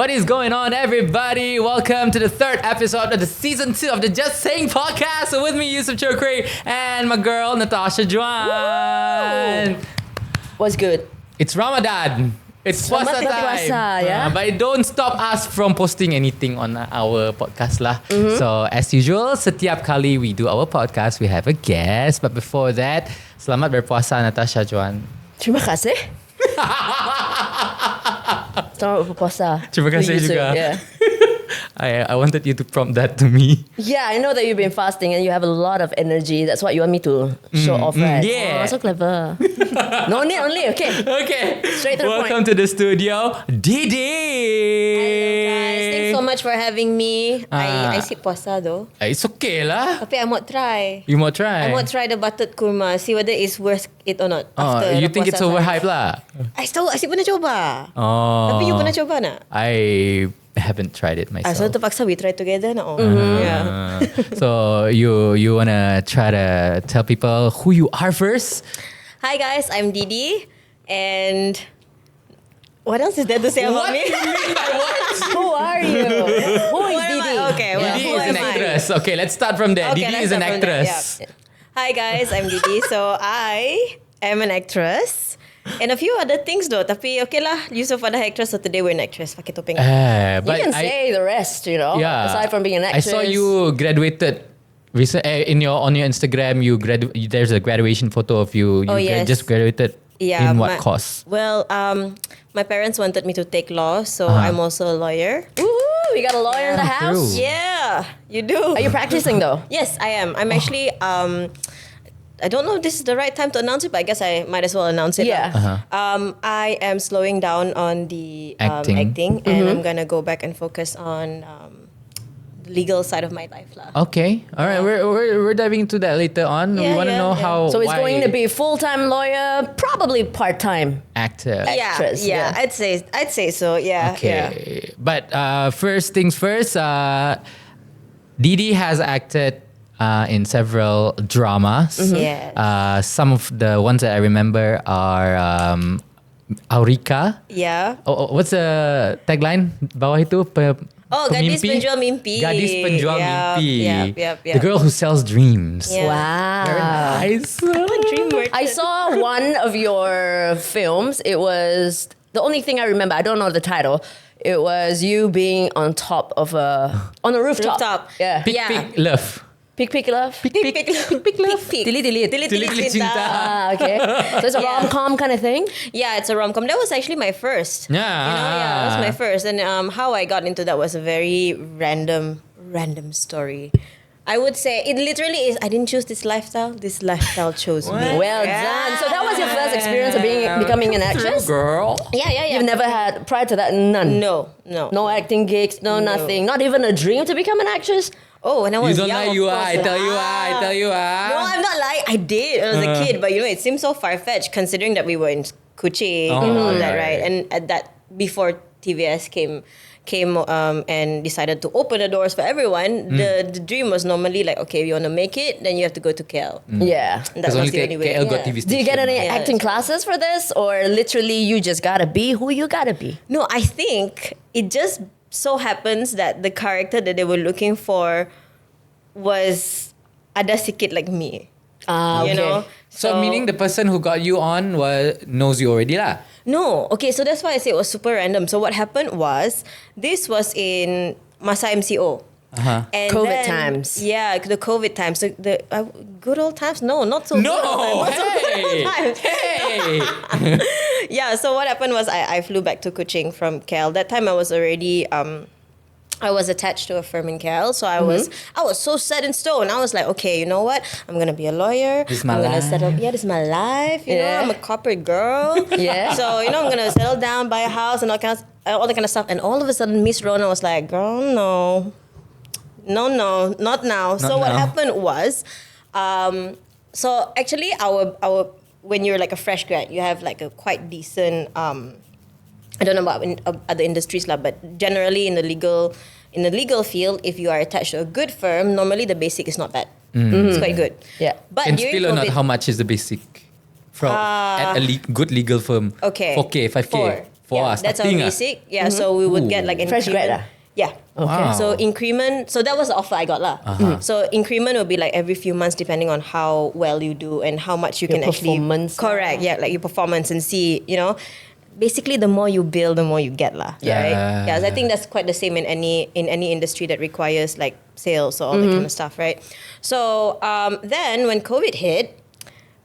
What is going on, everybody? Welcome to the third episode of the season 2 of the Just Saying podcast. So with me, Yusuf Chokri, and my girl, Natasha Juan. What's good? It's Ramadan. It's puasa Selamat time. berpuasa, yeah? But it don't stop us from posting anything on our podcast lah. So as usual, setiap kali we do our podcast, we have a guest. But before that, selamat berpuasa, Natasha Juan. Terima kasih. Selamat berpuasa. Terima kasih Yusuf, juga. Yeah. I wanted you to prompt that to me. Yeah, I know that you've been fasting and you have a lot of energy. That's what you want me to show off, right? yeah. Oh, so clever. No need only, okay. Okay. Straight to the Welcome point. to the studio, Dee Dee. Hello guys, thanks so much for having me. I skip puasa though. It's okay lah. Tapi I mau try. You mau try? I mau try the buttered kurma. See whether it's worth it or not. Oh, after you the think puasa it's overhyped lah? Asyik pernah coba. Oh. Tapi you pernah coba nak? I haven't tried it myself. So terpaksa we try together nak. Yeah. So you wanna try to tell people who you are first? Hi guys, I'm Dee Dee, and what else is there to say about me? You mean by what? Who are you? Who is What am I? Didi? Okay, well, Dee Dee who is an am I? actress. Okay, let's start from there. Okay, Dee Dee let's is an start from there, actress. yeah. Hi guys, I'm Dee Dee. So I am an actress. And a few other things though. Tapi okay lah, Yusuf ada actress, so today we're an actress. Pakai topeng. You But can say the rest, you know. yeah. Aside from being an I actress. saw you graduated. On your Instagram, there's a graduation photo of you. You Oh, yes. just graduated. Yeah, In what course? Well, my parents wanted me to take law, so I'm also a lawyer. Woohoo, we got a lawyer in the house. True. Yeah, you do. Are you practicing though? Yes, I am. I'm actually. I don't know if this is the right time to announce it, but I guess I might as well announce it. Yeah. I am slowing down on the Acting. and I'm gonna go back and focus on the legal side of my life, lah. Okay, all right. We're diving into that later on. we Yeah, want to yeah, know yeah. how. So it's why going to be full-time lawyer, probably part-time. actor. Actress, yeah. I'd say so. Yeah. Okay, Yeah. but first things first. Dee Dee has acted in several dramas. Yes. Some of the ones that I remember are Aurika. Yeah. What's the tagline bawah itu? Gadis penjual mimpi. Gadis penjual mimpi. Yep. The girl who sells dreams. Yeah. Wow. Very nice. Dream merchant. I saw one of your films. It was the only thing I remember. I don't know the title. It was you being on top of on a rooftop. Yeah. Pick, Yeah. pick, love. Pick love. Pick love. Delete. Tilit cinta. Okay. So it's a Yeah. rom-com kind of thing. Yeah, it's a rom-com. That was actually my first. Yeah. That was my first. And how I got into that was a very random story. I would say it literally is. I didn't choose this lifestyle. This lifestyle chose me. Well done. So that was your first experience of becoming an actress? Girl. Yeah. You've never had, prior to that, none? No. No acting gigs, no nothing. Not even a dream to become an actress? Oh, when I was You don't young, lie, of you are. course, I tell you are. I tell you No, are. I'm not lying. I did. I was a kid, but it seems so far-fetched considering that we were in Kuching and all that, right? And at that, before TVS came and decided to open the doors for everyone, the dream was normally like, okay, if you want to make it, then you have to go to KL. Yeah. And Because that was only the only way. KL got Yeah. TV station. Do you get any Yeah, acting that's classes for this? Or literally you just gotta be who you gotta be? No, I think it just so happens that the character that they were looking for was ada sikit like me. Okay. You know? So meaning the person who got you on knows you already lah. No. Okay, so that's why I say it was super random. So what happened was, this was in masa MCO. And COVID times. Yeah, the COVID times. So the good old times? No, not so good old No, times. Not so good old hey, times. hey. Yeah, so what happened was I flew back to Kuching from KL. That time I was already I was attached to a firm in KL, so I was so set in stone. I was like, okay, you know what? I'm gonna be a lawyer. This is my I'm gonna life. settle. Yeah, this is my life. You know, Yeah. I'm a corporate girl. Yeah. So I'm gonna settle down, buy a house, and all that kind of stuff. And all of a sudden, Miss Rona was like, girl, no, not now. So what now. happened was, so actually our when you're like a fresh grad, you have like a quite decent. I don't know about other industries lah, but generally in the legal field, if you are attached to a good firm, normally the basic is not bad. It's quite good. Yeah. But And during still or not, COVID, how much is the basic? From at a good legal firm. Okay. 4K, 5K. That's our basic. Yeah, so we would get like an Fresh grad increment. Yeah. Okay. Wow. So increment. So that was the offer I got lah. So increment will be like every few months, depending on how well you do and how much you Your can actually. performance. Correct. Yeah, like your performance and see. Basically, the more you build, the more you get lah. Yeah. Right. Yeah. So I think that's quite the same in any industry that requires like sales or all that kind of stuff, right? So then when COVID hit,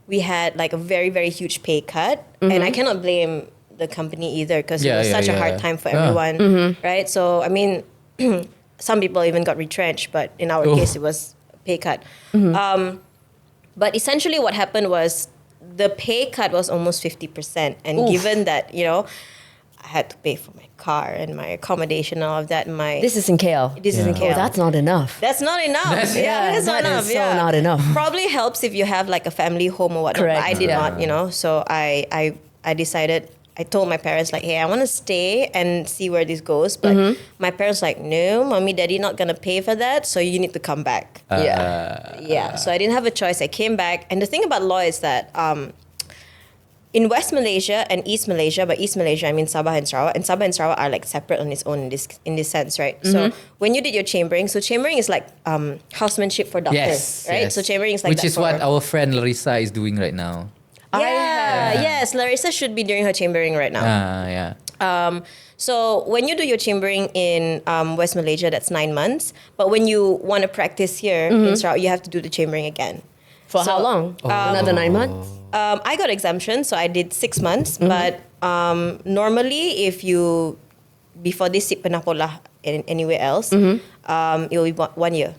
we had like a very, very huge pay cut, and I cannot blame the company either because it was such a hard time for everyone, right? So I mean, some people even got retrenched, but in our case, it was a pay cut. But essentially, what happened was the pay cut was almost 50%, and given that I had to pay for my car and my accommodation and all of that, This is in KL. this is in KL. Oh, that's not enough. That's not enough. That's not that enough. is so not enough. Probably helps if you have like a family home or whatnot. Correct. But I did Yeah. not, So I decided. I told my parents like, hey, I want to stay and see where this goes. But my parents like, no, mommy, daddy not gonna pay for that. So you need to come back. Yeah. So I didn't have a choice. I came back, and the thing about law is that in West Malaysia and East Malaysia, by East Malaysia I mean Sabah and Sarawak are like separate on its own in this sense, right? So when you did your chambering, so chambering is like housemanship for doctors, right? So chambering is like which that is what our friend Larissa is doing right now. Yes, Larissa should be doing her chambering right now. So when you do your chambering in West Malaysia, that's 9 months. But when you want to practice here in Sarawak, you have to do the chambering again. For how long? Another 9 months? I got exemption, so I did 6 months. But normally, if you before this sit pernah polah anywhere else, it will be 1 year.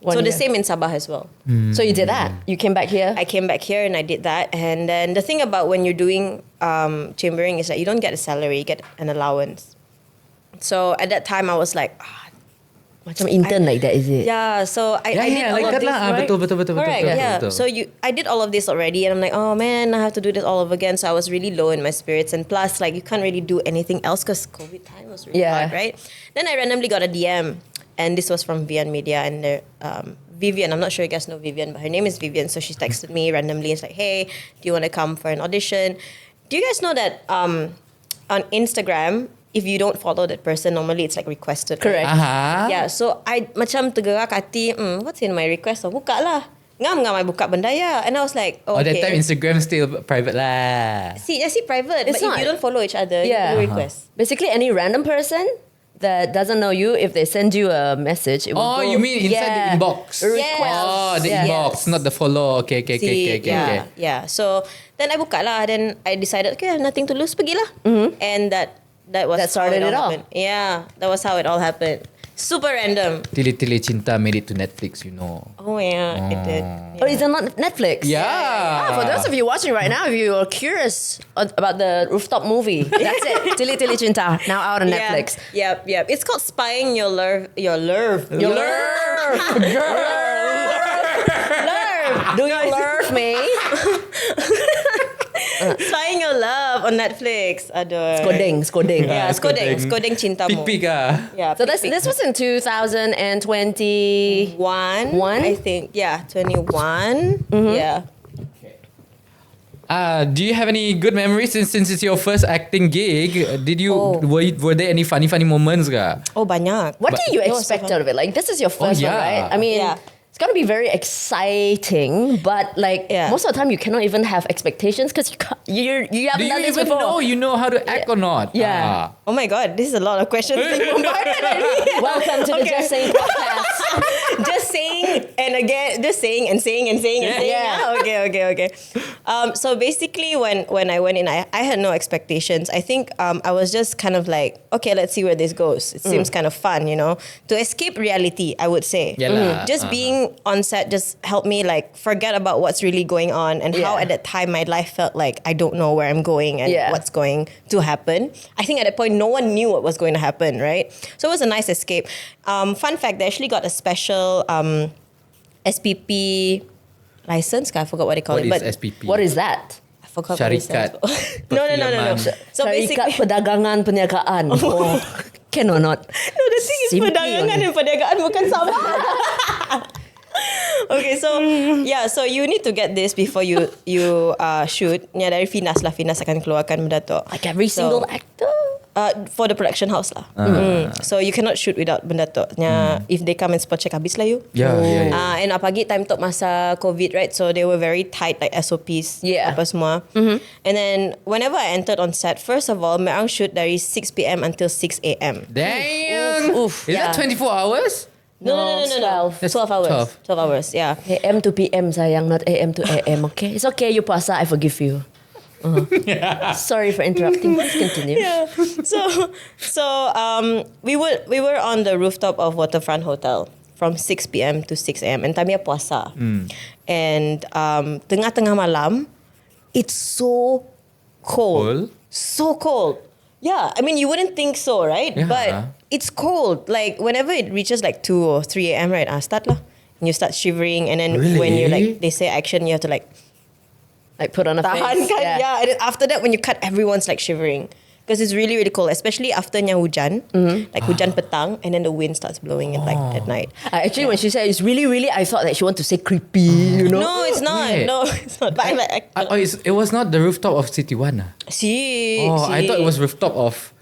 So the same in Sabah as well. So you did that? You came back here? I came back here and I did that. And then the thing about when you're doing chambering is that you don't get a salary, you get an allowance. So at that time I was like, Macam intern like that, is it? yeah. So I did all like of that this, lah. right? Betul. Correct. Yeah. betul. So I did all of this already, and I'm like, oh man, I have to do this all over again. So I was really low in my spirits, and plus, like, you can't really do anything else because COVID time was really hard, right? Then I randomly got a DM, and this was from Vian Media, and Vivian. I'm not sure you guys know Vivian, but her name is Vivian. So she texted me randomly. It's like, hey, do you want to come for an audition? Do you guys know that on Instagram, if you don't follow that person, normally it's like requested. Correct. Yeah, so I macam tergerak hati, what's in my request? So buka lah. Ngam I buka benda ya. And I was like, oh, okay. that time Instagram still private lah. See private. It's but not. if you don't follow each other, you do request. Basically, any random person that doesn't know you, if they send you a message, it will go. You mean inside the inbox? Yes. The inbox, not the follow. Okay. Yeah. So then I buka lah. Then I decided, okay, I have nothing to lose, pergilah. And that was That started how it all. happened. Yeah, that was how it all happened. Super random. Tili-Tili Cinta made it to Netflix, Oh yeah, it did. Oh, it's on Netflix? Yeah. For those of you watching right now, if you are curious about the rooftop movie, that's it. Tili Tili Cinta, now out on Netflix. Yep. It's called Spying Your Lurv. Lurv. Do you lurv me? Spying Your Love on Netflix. Aduh. Skodeng. Yeah, Skodeng Cintamu. Pik Yeah. So this was in 2021. I think. Yeah, 21. Yeah. Do you have any good memories since it's your first acting gig? Did you were there any funny moments ka? Oh, banyak. What do you It was so expect fun. out of it? Like, this is your first one, right? I mean, it's gonna be very exciting, but like most of the time you cannot even have expectations because you haven't done this before. know you know how to act or not? Yeah. Oh my God, this is a lot of questions. Welcome to the Just Saying podcast. Just saying and again, just saying and saying and saying and saying. Yeah. Okay. So basically, when I went in, I had no expectations. I think I was just kind of like, okay, let's see where this goes. It seems kind of fun, to escape reality, I would say. Just being on set just helped me like forget about what's really going on and how at that time my life felt like I don't know where I'm going and what's going to happen. I think at that point, no one knew what was going to happen, right? So it was a nice escape. Fun fact, they actually got a special SPP license. I forgot what they call it. What is But SPP? What is that? I forgot Syarikat what it stands for. No. So Syarikat basically, Perdagangan Perniagaan. Can or not? no, the thing is Simply perdagangan only. dan perniagaan bukan sama. Okay, so you need to get this before you shoot. Dari Finas akan keluarkan benda tu. Like every single actor? For the production house lah. So you cannot shoot without benda tu. If they come and spot check, habis lah you. Yeah. And apalagi time tu masa COVID, right? So they were very tight, like SOPs, apa semua. And then whenever I entered on set, first of all, merang shoot dari 6 p.m. until 6 a.m. Damn. Oof. Is that 24 hours? No. 12. That's 12 hours. 12. 12 hours, yeah. AM to PM sayang, not AM to AM, okay? It's okay, you puasa, I forgive you. Sorry for interrupting. Please continue. Yeah. So we were on the rooftop of Waterfront Hotel from 6 p.m. to 6 a.m. and time puasa. And tengah-tengah malam, it's so cold. So cold. Yeah, I mean you wouldn't think so, right? Yeah. But it's cold. Like whenever it reaches like 2 or 3 a.m. right? Start lah. And you start shivering, and then when you like, they say action, you have to like Put on a tahan face. kan? Yeah. And then after that, when you cut, everyone's like shivering. Because it's really, really cold. Especially afternya hujan. Like hujan petang. And then the wind starts blowing at night. Actually, when she said it's really, really, I thought that she wanted to say creepy, you know? No, it's not. Wait. No, it's not. But I'm like, It was not the rooftop of City One. see. I thought it was rooftop of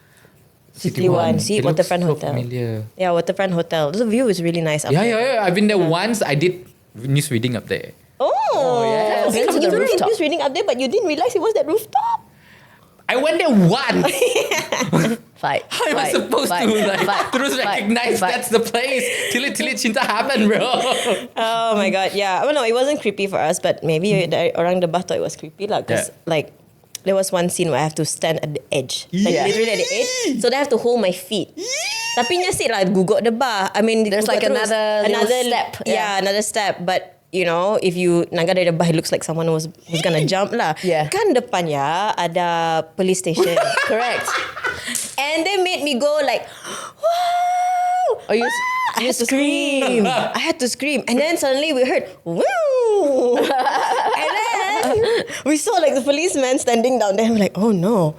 City One. See, It looks Waterfront so Hotel. familiar. Yeah, Waterfront Hotel. The view is really nice up there. Yeah. I've been there once. I did news reading up there. Oh, yeah. Been to You the really rooftop. just reading up there, but you didn't realize it was that rooftop. I went there once. Fight. How am I supposed to terus recognize that's the place? Tilit cinta happen, bro. Oh my god, yeah. Well, no, it wasn't creepy for us, but maybe orang Debah thought it was creepy lah. Because like there was one scene where I have to stand at the edge, like literally at the edge. So they have to hold my feet. Tapi nya sit lah guguk Debah. I mean, There's guguk like terus. another step. Yeah, another step. But you know, if you naga dari Debah, it looks like someone who's gonna jump lah. Yeah. Kan depannya ada police station. Correct. And they made me go like, wow! Oh, you I had to scream. I had to scream. And then suddenly we heard, woo! And then we saw like the policeman standing down there. We're like, oh no.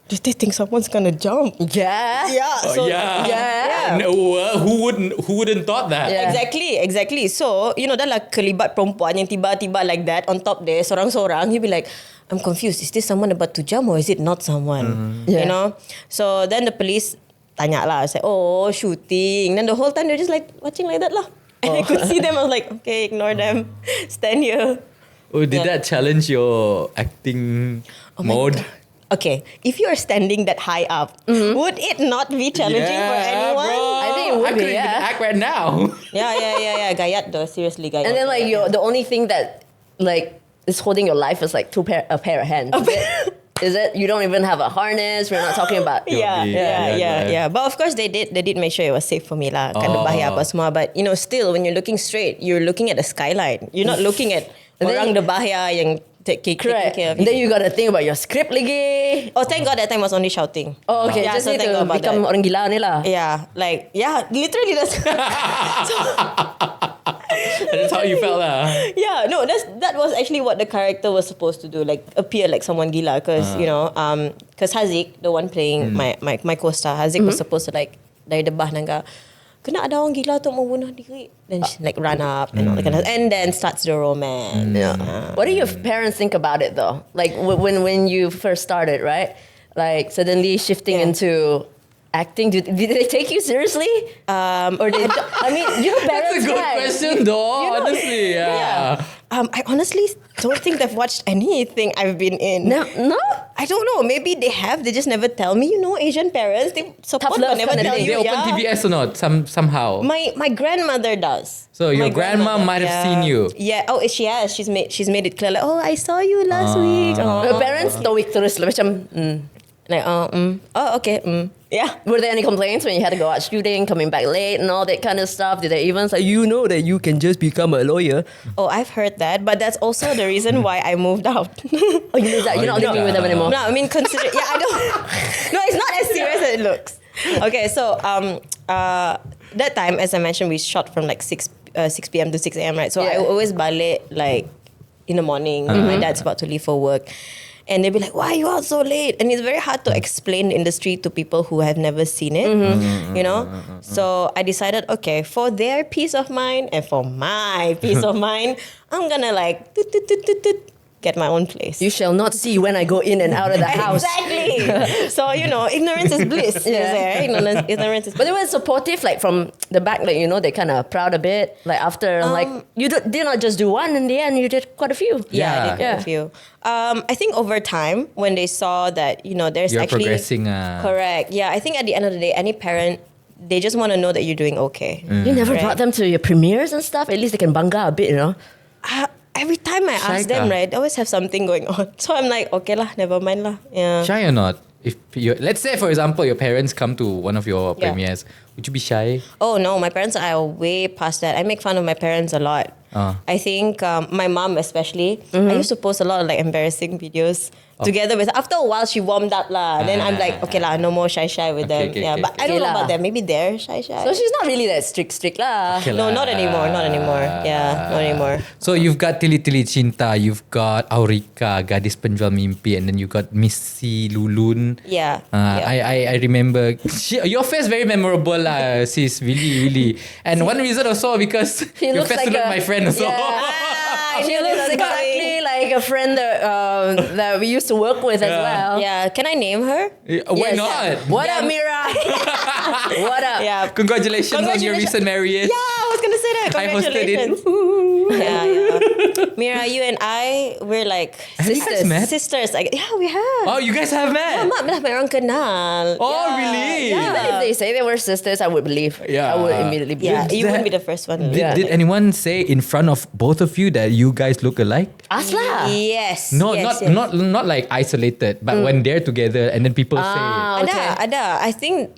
Did they think someone's gonna jump? Yeah. Yeah. So, Yeah. No, who wouldn't thought that? Yeah. Exactly. So, you know, dah lah kelibat perempuan yang tiba-tiba like that on top there, sorang-sorang, you'll be like, I'm confused. Is this someone about to jump or is it not someone? Yeah. You know? So then the police tanya lah. I said, oh, shooting. Then the whole time they're just like watching like that lah. And I could see them. I was like, okay, ignore them. Stand here. Oh, did that challenge your acting mode? Okay, if you are standing that high up, would it not be challenging for anyone? Bro. I think it would I be, couldn't even yeah. act right now. Yeah. Gayat though, seriously gayat. And then like the only thing that like is holding your life is like a pair of hands. Is it? You don't even have a harness. We're not talking about. Yeah. But of course they did make sure it was safe for me lah. Kan bahaya apa semua. But you know, still when you're looking straight, you're looking at the skyline. You're not looking at orang the bahaya yang taking Correct. care of And you. then you got to think about your script lagi. Oh, thank God that time was only shouting. Oh, okay. Yeah, Just so need thank to God about become that. orang gila ni lah. Literally that's. That's how you felt lah. Yeah, no, that was actually what the character was supposed to do, like appear like someone gila, because you know, because Haziq, the one playing my co-star, Haziq was supposed to like dari debah nangga, kena ada orang gila tu mau bunuh diri, then she like run up and all that kind of, and then starts the romance. What do your parents think about it though? Like when you first started, right? Like suddenly shifting into acting, did they take you seriously? Or did I mean your parents? That's a good right? question though, honestly. Yeah. I honestly don't think they've watched anything I've been in. No. I don't know. Maybe they have. They just never tell me. You know, Asian parents, they support Tough love but never kind of tell thing. you. They open TBS or not? Somehow. My grandmother does. So your My grandma grandmother, might have seen you. Yeah. Oh, she has. She's made it clear. Like, oh, I saw you last week. Oh. Your parents stoic terus lah macam. Like, oh, okay. Yeah. Were there any complaints when you had to go out shooting, coming back late, and all that kind of stuff? Did they even say, you know that you can just become a lawyer? Oh, I've heard that, but that's also the reason why I moved out. Oh, you moved out. You're not living with them anymore. No, I mean, consider. Yeah, I don't. No, it's not as serious as it looks. Okay, so that time, as I mentioned, we shot from like 6 p.m. to 6 a.m. Right, so I always balik like in the morning. My dad's about to leave for work. And they'd be like, why are you out so late? And it's very hard to explain the industry to people who have never seen it, you know? So I decided, okay, for their peace of mind and for my peace of mind, I'm gonna like get my own place. You shall not see when I go in and out of the house. Exactly. So, ignorance is bliss. Yeah. Ignorance is But they were supportive, like from the back, like, they kind of proud a bit. Like after, you did not just do one in the end, you did quite a few. Yeah, I did Yeah. quite a few. I think over time, when they saw that, there's You're actually... progressing. Correct. Yeah, I think at the end of the day, any parent, they just want to know that you're doing okay. You never Right. brought them to your premieres and stuff? At least they can banga a bit, Every time I ask them, Shy right, they always have something going on. So I'm like, okay lah, never mind lah. Yeah. Shy or not? If let's say, for example, your parents come to one of your Yeah. premieres, would you be shy? Oh no, my parents are way past that. I make fun of my parents a lot. I think my mom especially. I used to post a lot of like embarrassing videos together with. After a while, she warmed up lah. Then I'm like, okay lah, no more shy with them. Okay, Yeah, okay, but I don't okay know lah. about them. Maybe they're shy. So she's not really that strict lah. Okay No, lah. not anymore. Yeah, not anymore. So you've got Tili Tili Cinta, you've got Aurika, Gadis Penjual Mimpi, and then you got Missy Lulun. Yeah. I remember your face very memorable lah, sis. Really. And one reason also because She your looks face like look a- my friend also. She looks exactly like a friend that we used to work with as well. Yeah. Can I name her? Why Yes. not? What up, Mira? What up? Yeah. Congratulations on your recent marriage. Yeah, I was gonna say that. I hosted it. Congratulations. Yeah. Mira, you and I, we're like Have you guys met? sisters. Yeah, we have. Oh, you guys have met? Mak dah merang kenal. Oh, Yeah. really? Even if they say they were sisters, I would believe. Yeah. I would immediately believe. Yeah, you wouldn't be the first one. Did anyone say in front of both of you that you guys look alike? Ask lah. Yes. No, yes, not like isolated, but when they're together and then people say. Ada. I think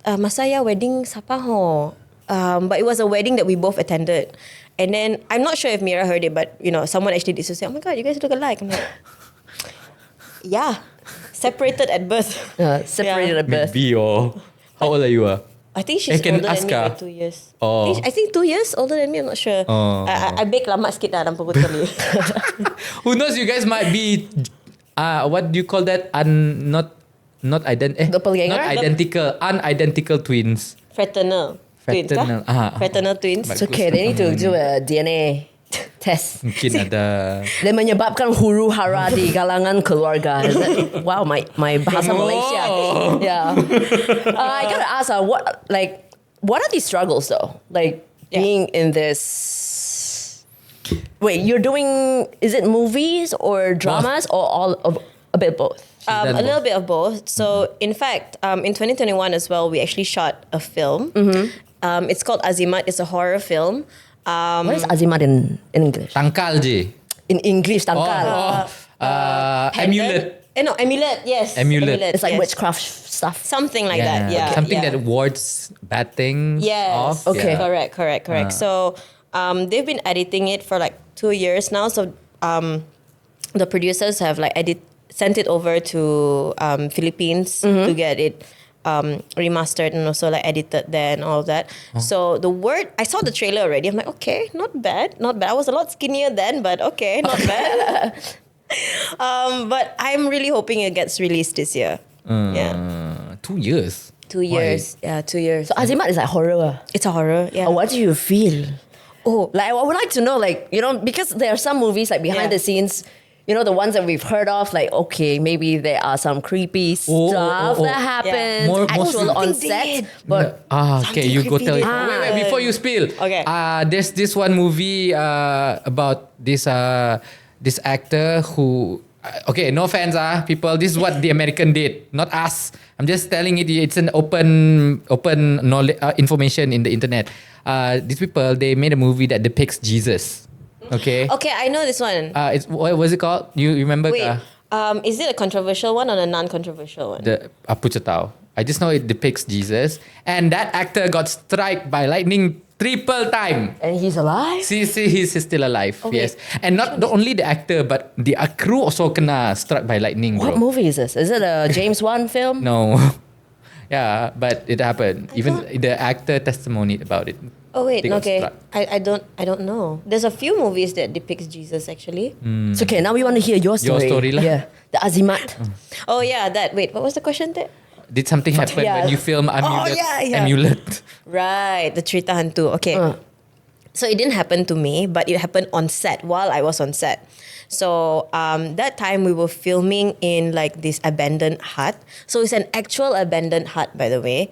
Masaya wedding siapa ho. But it was a wedding that we both attended. And then I'm not sure if Mira heard it, but someone actually did say, "Oh my god, you guys look alike." I'm like, yeah, separated at birth. Separated at birth. Maybe or how old are you? I think she's can older ask than me her. by 2 years. Oh. I think 2 years older than me. I'm not sure. Oh. I bake lama sikit dah dalam perut kali. Who knows? You guys might be. What do you call that? Doppelganger? Not identical. Unidentical twins. Fraternal. Twins kah? Fraternal. Fraternal twins. It's okay. They need to do a DNA test. Mungkin ada. Dia menyebabkan huru hara di kalangan keluarga. Is that, wow, my bahasa Malaysia. Yeah. I gotta ask, what are these struggles though? Like being in this. Wait, you're doing? Is it movies or dramas or all of a bit both? done A little both. bit of both. So, in fact, in 2021 as well, we actually shot a film. It's called Azimat. It's a horror film. What is azimat in English? Tangkal je. In English, tangkal. Amulet. No, amulet. Yes. Amulet. It's like yes. witchcraft stuff. Something like that. Yeah. Something yeah. that wards bad things Yes. off. Okay. Yeah. Correct. So they've been editing it for like 2 years now. So the producers have like sent it over to Philippines to get it remastered and also like edited there and all of that. So I saw the trailer already. I'm like, okay, not bad. I was a lot skinnier then, but okay, not bad. But I'm really hoping it gets released this year. Yeah. 2 years. 2 years. Yeah, 2 years. So azimat is like horror. It's a horror. Yeah. What do you feel? Oh, Like, I would like to know, like, because there are some movies, like, behind the scenes, the ones that we've heard of, like, okay, maybe there are some creepy stuff that happens, More actual on something set, did. but Okay, you go tell it. creepy Wait, before you spill. Okay. There's this one movie about this actor who. Okay, no offense, people. This is what the American did, not us. I'm just telling it. It's an open knowledge information in the internet. These people, they made a movie that depicts Jesus. Okay. okay, I know this one. What was it called? You remember? Wait, is it a controversial one or a non-controversial one? Aku tak tahu. I just know it depicts Jesus, and that actor got struck by lightning triple time. and he's alive? He's still alive. Yes, and not only the actor, but the crew also kena struck by lightning, bro. What movie is this? Is it a James Wan film? No. Yeah, but it happened. Even the actor testimonied about it. Oh wait, They got okay. struck. I don't know. There's a few movies that depicts Jesus actually. It's okay, now we want to hear your story. story lah. Yeah, the azimat. Oh yeah, that. Wait, what was the question there? Did something happen Yeah. when you film Amulet? yeah. Amulet. Right, the cerita hantu. Okay. So it didn't happen to me, but it happened on set while I was on set. So that time we were filming in like this abandoned hut. So it's an actual abandoned hut, by the way.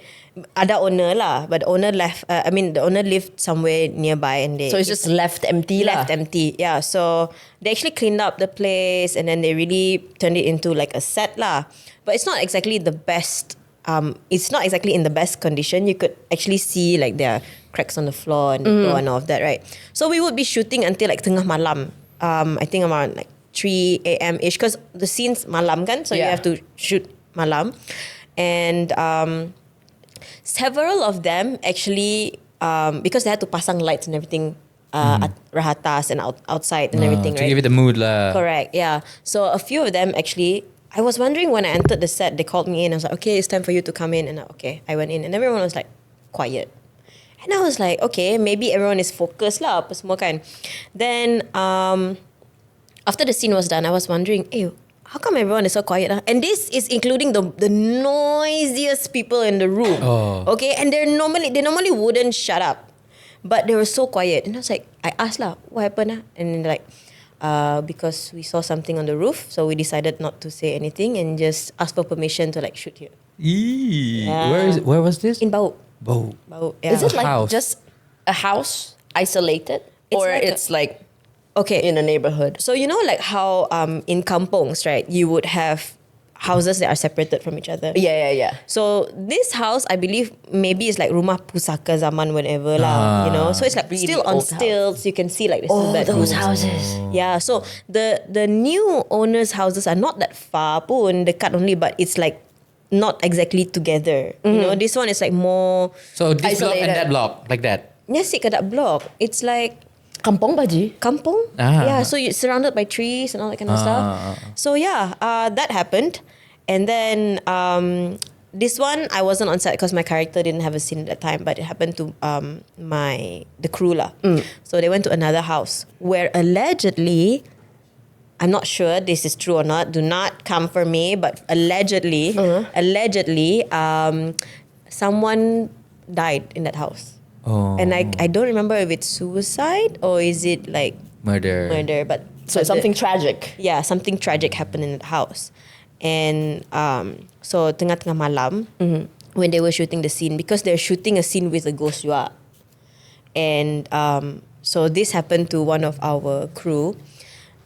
Ada owner lah, but the owner left. The owner lived somewhere nearby, and So it's just left empty lah. left empty. Yeah, so they actually cleaned up the place, and then they really turned it into like a set lah. But it's not exactly the best. It's not exactly in the best condition. You could actually see like there are cracks on the floor and the door and all of that, right? So we would be shooting until like tengah malam. I think around like 3 a.m. ish, because the scene's malam kan, so you have to shoot malam, and several of them actually because they had to pasang lights and everything at rahatas and outside and everything, to right? give it the mood lah. Correct, yeah. So a few of them actually, I was wondering when I entered the set, they called me in. I was like, okay, it's time for you to come in. And okay, I went in and everyone was like quiet. And I was like, okay, maybe everyone is focused lah, apa semua kan. Then after the scene was done, I was wondering, hey, how come everyone is so quiet? And this is including the noisiest people in the room. Okay, and they normally wouldn't shut up, but they were so quiet. And I was like, I asked lah, what happened? And they're like, because we saw something on the roof, so we decided not to say anything and just ask for permission to like shoot here. Yeah. Where was this? In Bau. Bau. Yeah. Is it like House. just a house isolated? Or like it's like okay in a neighborhood? So you know like how in kampongs, right, you would have houses that are separated from each other. Yeah. So this house, I believe, maybe is like rumah pusaka zaman whatever lah, you know. So it's like Really still on old stilts. You can see like the silhouette those rooms. houses. Yeah. So the new owners' houses are not that far pun, dekat only, but it's like not exactly together. You know, this one is like more. So this block and Isolated. that block, like that. Yes, kat that block. It's like Kampong Baji? kampung. Yeah, so you're surrounded by trees and all that kind of stuff. So yeah, that happened. And then this one, I wasn't on set because my character didn't have a scene at that time, but it happened to the crew lah. So they went to another house where allegedly, I'm not sure this is true or not, do not come for me, but allegedly, someone died in that house. And I don't remember if it's suicide or is it like Murder. but So something tragic. yeah, something tragic happened in that house. And so tengah-tengah malam when they were shooting the scene, because they're shooting a scene with a ghost juga. And so this happened to one of our crew.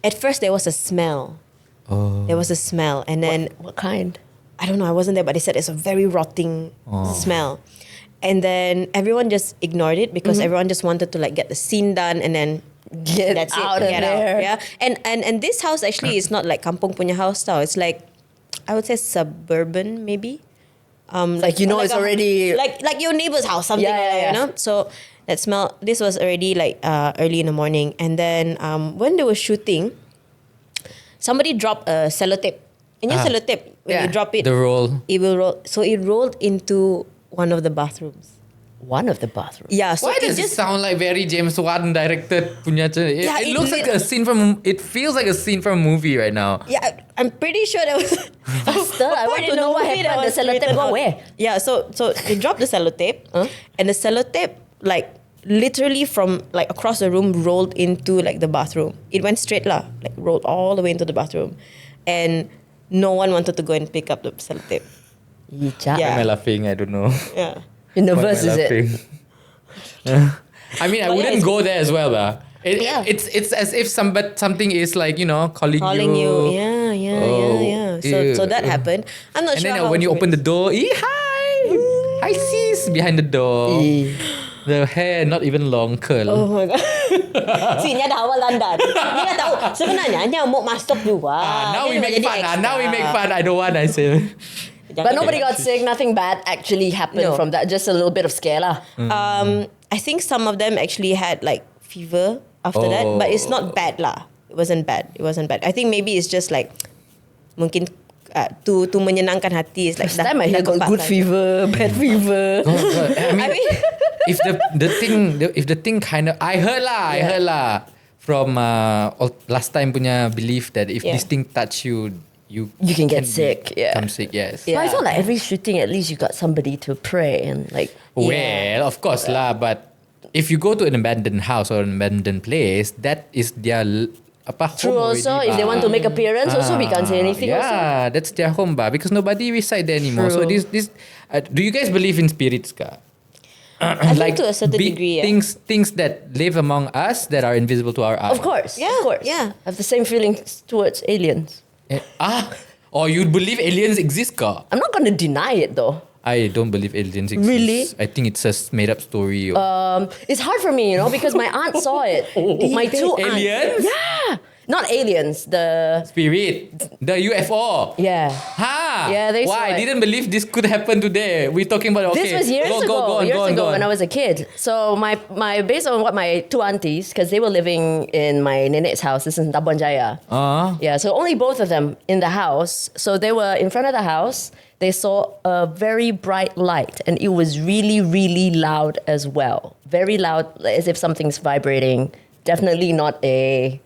At first there was a smell. There was a smell, and then What kind? I don't know, I wasn't there, but they said it's a very rotting smell. And then everyone just ignored it because everyone just wanted to like get the scene done and then Get that's out it, of get there. out. Yeah. And this house actually is not like kampong punya house tau. It's like, I would say suburban maybe. Like, you know, it's already... like your neighbor's house, something Yeah, like that, yeah, you know? So that smell, this was already like early in the morning. And then when they were shooting, somebody dropped a sellotape. And your sellotape, when you drop it, The roll. it will roll. So it rolled into one of the bathrooms. One of the bathrooms. Yeah, so Why it does it just sound like very James Wan directed punya? Yeah, It it looks like a scene from. It feels like a scene from a movie right now. yeah, I'm pretty sure there was Faster, I want to know what happened. The sellotape go where? Yeah, so they dropped the sellotape, and the sellotape like literally from like across the room rolled into like the bathroom. It went straight lah, like rolled all the way into the bathroom, and no one wanted to go and pick up the sellotape. Why Yeah. Am I laughing? I don't know. Yeah. You're Why am nervous, I is it? laughing? I mean, I But yeah, wouldn't it's- go there as well, lah. Yeah. It's as if something is like calling You, yeah. So that happened. I'm not And sure. then how when you true open it the door, hi sis behind the door. The hair not even long curl. Oh my god. Si, ni ada awal landan. Ni dah tahu. Sebenarnya, ni mau masuk juga. Now we Dia nak make jadi fun. extra. Now we make fun. I don't want. I say. But nobody got sick. Nothing bad actually happened No. from that. Just a little bit of scare lah. I think some of them actually had like fever after that, but it's not bad lah. It wasn't bad. I think maybe it's just like mungkin to menyenangkan hati. It's like Last time I hear got good fever, bad fever. I mean, if the thing kind of I heard lah from last time punya belief that if this thing touch you, you can get sick, yeah. become sick. Yes. But I feel like every shooting, at least you got somebody to pray and like. Well, of course lah, but if you go to an abandoned house or an abandoned place, that is their True home also, already, if they bah. want to make appearance also, we can't say anything also. Yeah, that's their home bah, because nobody reside there anymore. So True. this do you guys believe in spirits ka? I think to a certain big degree, yeah. things that live among us that are invisible to our eyes. Of course, Yeah, of course. yeah. I have the same feelings towards aliens. Or you believe aliens exist ka? I'm not going to deny it though. I don't believe aliens exist. Really? I think it's a made up story. It's hard for me, because my aunt saw it. My two aunts. Aliens? Yeah. Not aliens, the... Spirit, the UFO. Yeah. Ha! Yeah, they saw Why? I it. didn't believe this could happen today. We're talking about okay. This was years ago when I was a kid. So my based on what my two aunties, because they were living in my nene's house. This is in Tabuan Jaya. Yeah, so only both of them in the house. So they were in front of the house. They saw a very bright light, and it was really, really loud as well. Very loud, as if something's vibrating. Definitely not an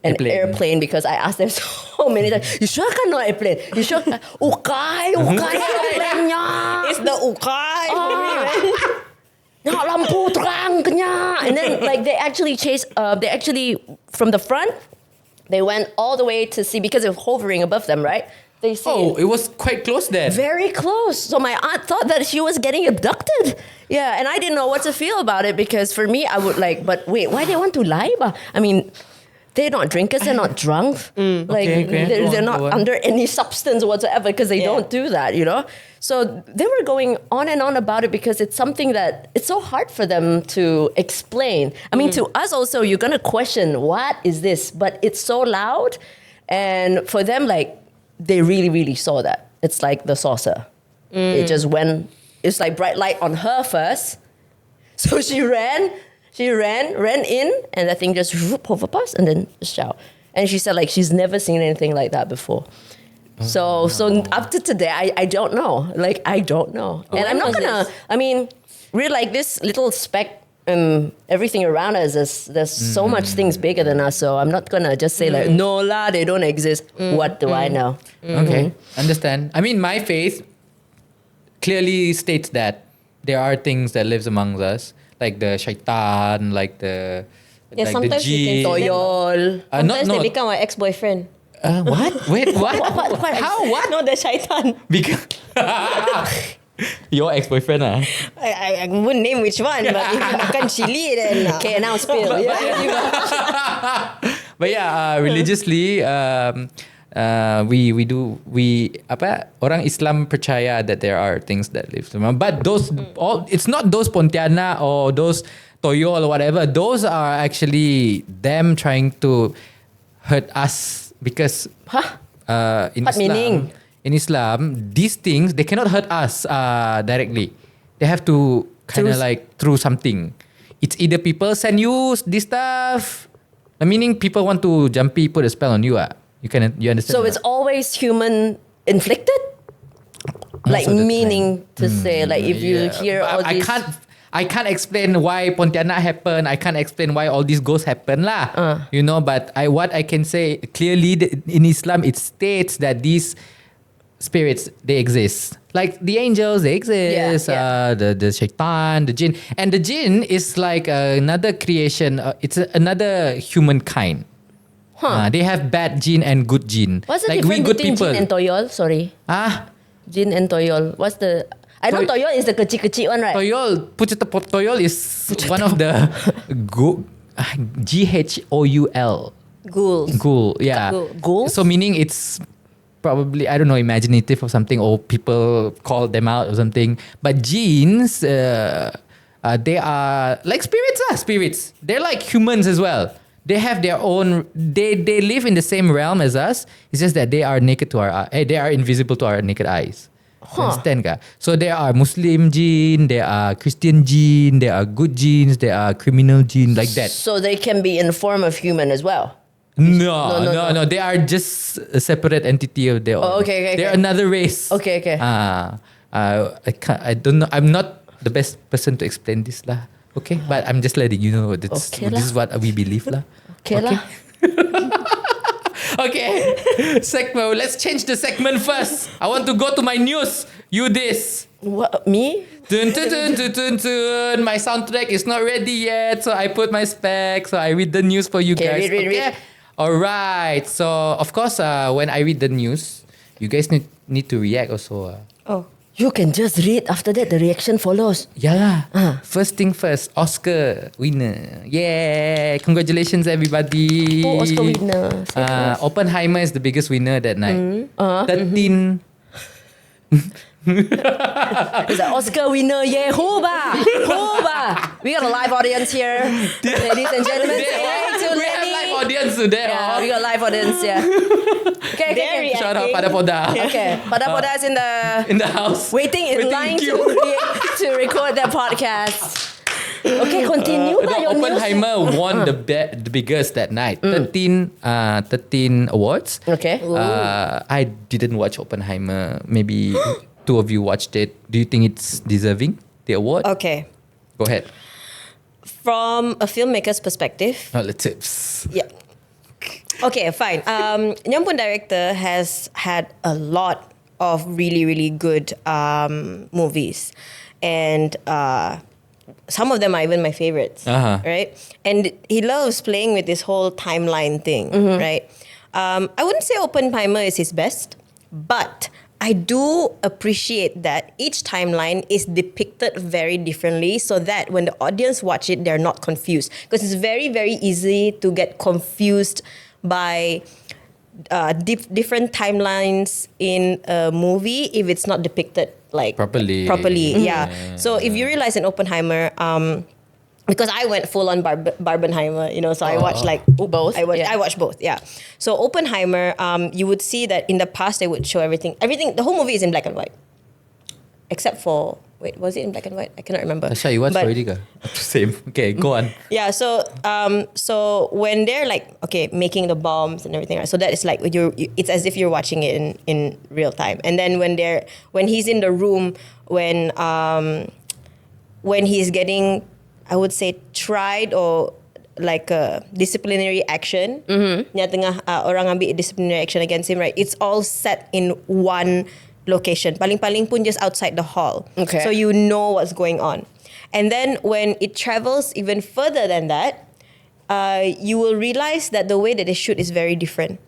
airplane, because I asked them so many times, you sure not airplane? You sure? Ukay airplane niya. It's the ukay. Nak lampu terang kenya. And then they actually from the front, they went all the way to see, because of hovering above them, right? They see it was quite close then. very close. So my aunt thought that she was getting abducted. Yeah, and I didn't know what to feel about it, because for me, I would but wait, why they want to lie? I mean, they're not drinkers, they're not drunk. Okay. They're Go not on. under any substance whatsoever, because they don't do that, So they were going on and on about it, because it's something that it's so hard for them to explain. I mean, to us also, you're going to question, what is this? But it's so loud. And for them, they really, really saw that. It's like the saucer. It just went, it's like bright light on her first. So she ran in, and the thing just overpassed and then just out. And she said she's never seen anything like that before. So up to today, I don't know. I don't know. And I'm not gonna, we're like this little speck, everything around us, there's so much things bigger than us. So I'm not gonna just say no lah, they don't exist. What do I know? Okay, understand. I mean, my faith clearly states that there are things that lives amongst us, like the shaitan, like the the sometimes you jinn. can Toyol. Sometimes they become our ex-boyfriend. What? Wait, what? What? How? What? No, the shaitan. Because your ex-boyfriend, I wouldn't name which one, but if you makan chili, then... Okay, now spill. But yeah, religiously, orang Islam percaya that there are things that live among. But it's not those Pontianak or those Toyol or whatever. Those are actually them trying to hurt us, because in What Islam, meaning? in Islam, these things, they cannot hurt us directly. They have to kind of through something. It's either people send you this stuff. Meaning people want to put a spell on you. You understand? So it's always human inflicted? Most of the Meaning to say, if you hear all these... I can't explain why Pontianak happened. I can't explain why all these ghosts happen lah. But what I can say clearly, in Islam, it states that these spirits, they exist. Like the angels, they exist. The shaitan, the jinn. And the jinn is like another creation. It's another humankind. They have bad jinn and good jinn. What's the like difference we good between people. jinn and toyol? Sorry. Jinn and toyol. What's the... I know toyol is the kecil-kecil one, right? Toyol is one of the Ghoul. Ghouls. Ghoul, yeah. Ghouls? So meaning it's probably, I don't know, imaginative or something, or people call them out or something. But jinns, they are like spirits. They're like humans as well. They have their own, they live in the same realm as us. It's just that they are naked to our they are invisible to our naked eyes. Understand ka? So there are Muslim jinn, there are Christian jinn, there are good jinns, there are criminal jinn, like that. So they can be in the form of human as well? No. They are just a separate entity of their own. Oh, okay. They're another race. Okay. I don't know. I'm not the best person to explain this lah. Okay, but I'm just letting you know this is what we believe lah. Okay lah. Okay, segment. Let's change the segment first. I want to go to my news. You this. What, me? Dun, dun, dun, dun, dun, dun. My soundtrack is not ready yet, so I put my specs. So I read the news for you guys. Read. All right. So of course, when I read the news, you guys need to react also. Oh. You can just read. After that, the reaction follows. Yeah lah. First thing first, Oscar winner. Yeah. Congratulations, everybody. Oh, Oscar winner. Oppenheimer is the biggest winner that night. 13. It's an Oscar winner. Yeah, Huba. We got a live audience here. Ladies and gentlemen, say hi to We have Lenny. live audience today. Yeah, we got live audience, yeah. Okay. Shout out pada Poda. Okay, Pada Poda is In the house. waiting in Waiting line queue. to record their podcast. Okay, continue. The your news. Oppenheimer won the biggest that night. 13 awards. Okay. I didn't watch Oppenheimer. Maybe two of you watched it. Do you think it's deserving the award? Okay. Go ahead. From a filmmaker's perspective, Not the tips. yeah. Okay, fine. Nyampun director has had a lot of really, really good movies. And some of them are even my favorites, right? And he loves playing with this whole timeline thing, right? I wouldn't say Oppenheimer is his best, but I do appreciate that each timeline is depicted very differently so that when the audience watch it, they're not confused. Because it's very, very easy to get confused by different timelines in a movie if it's not depicted like Properly. Yeah. So if you realize in Oppenheimer, because I went full on Barbenheimer, so I watched like Both? I Yeah. watched both. Yeah. So Oppenheimer, you would see that in the past they would show everything. The whole movie is in black and white, except for was it in black and white? I cannot remember. That's why you watched But- already, ka? Same. Okay, go on. Yeah, so when they're like making the bombs and everything, right? So that is like it's as if you're watching it in real time. And then when he's in the room when he's getting, I would say, tried or like a disciplinary action, nya tengah orang ambil disciplinary action against him, right? It's all set in one location. Paling-paling pun just outside the hall. Okay. So you know what's going on. And then when it travels even further than that, you will realize that the way that they shoot is very different.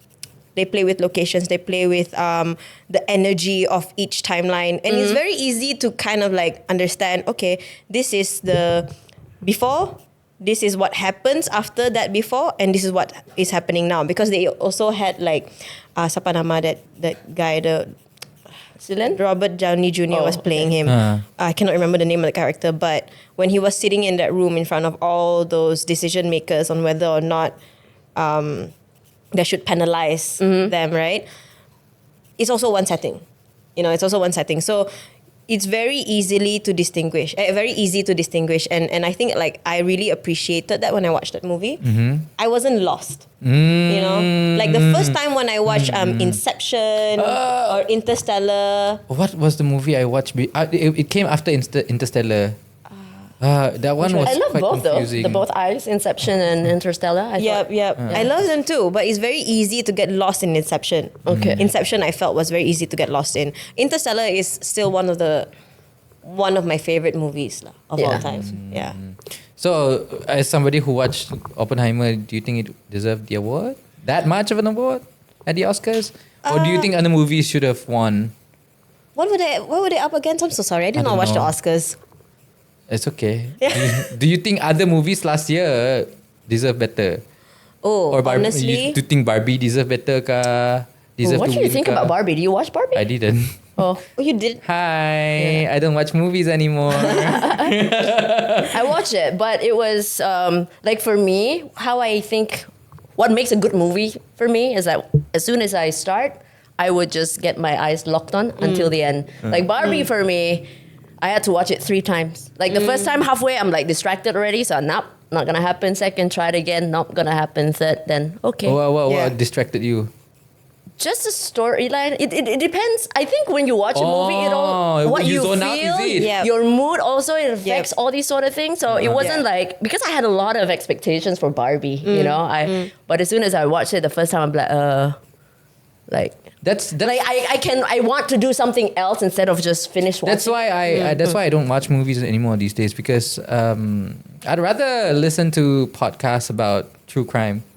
They play with locations, they play with the energy of each timeline. And it's very easy to kind of like understand, okay, this is the before, this is what happens after that before, and this is what is happening now. Because they also had like, siapa nama that guy, Robert Downey Jr. was playing him. I cannot remember the name of the character, but when he was sitting in that room in front of all those decision makers on whether or not they should penalize them, right? It's also one setting. It's also one setting. So it's very easy to distinguish. And I think like I really appreciated that when I watched that movie. I wasn't lost. Like the first time when I watched Inception or Interstellar. What was the movie I watched? It came after Interstellar. That one was I love quite both confusing. though. The both eyes, Inception and Interstellar. Yep. I love them too, but it's very easy to get lost in Inception. Okay. Inception I felt was very easy to get lost in. Interstellar is still one of my favorite movies of all time. Yeah. So, as somebody who watched Oppenheimer, do you think it deserved the award? That much of an award at the Oscars? Or do you think other movies should have won? What were they up against? I'm so sorry. I did I not don't watch the know. Oscars. It's okay. Do you think other movies last year deserve better? Oh, Or Barbie, honestly, do you think Barbie deserve better ka? Deserve What to do you win think ka? about Barbie? Do you watch Barbie? I didn't. Oh, you did. Hi, I don't watch movies anymore. I watched it, but it was like for me, how I think what makes a good movie for me is that as soon as I start, I would just get my eyes locked on until the end. Like Barbie for me, I had to watch it 3 times. Like the first time halfway, I'm like distracted already, so nope, not gonna happen. Second, try it again, not gonna happen. Third, then okay. What distracted you? Just the storyline. It depends. I think when you watch a movie, it all what you you zone out, feel, is it? Yeah. your mood also it affects Yep. all these sort of things. So it wasn't like because I had a lot of expectations for Barbie, but as soon as I watched it the first time, I'm like That's I want to do something else instead of just finish watching. That's why I don't watch movies anymore these days because I'd rather listen to podcasts about true crime.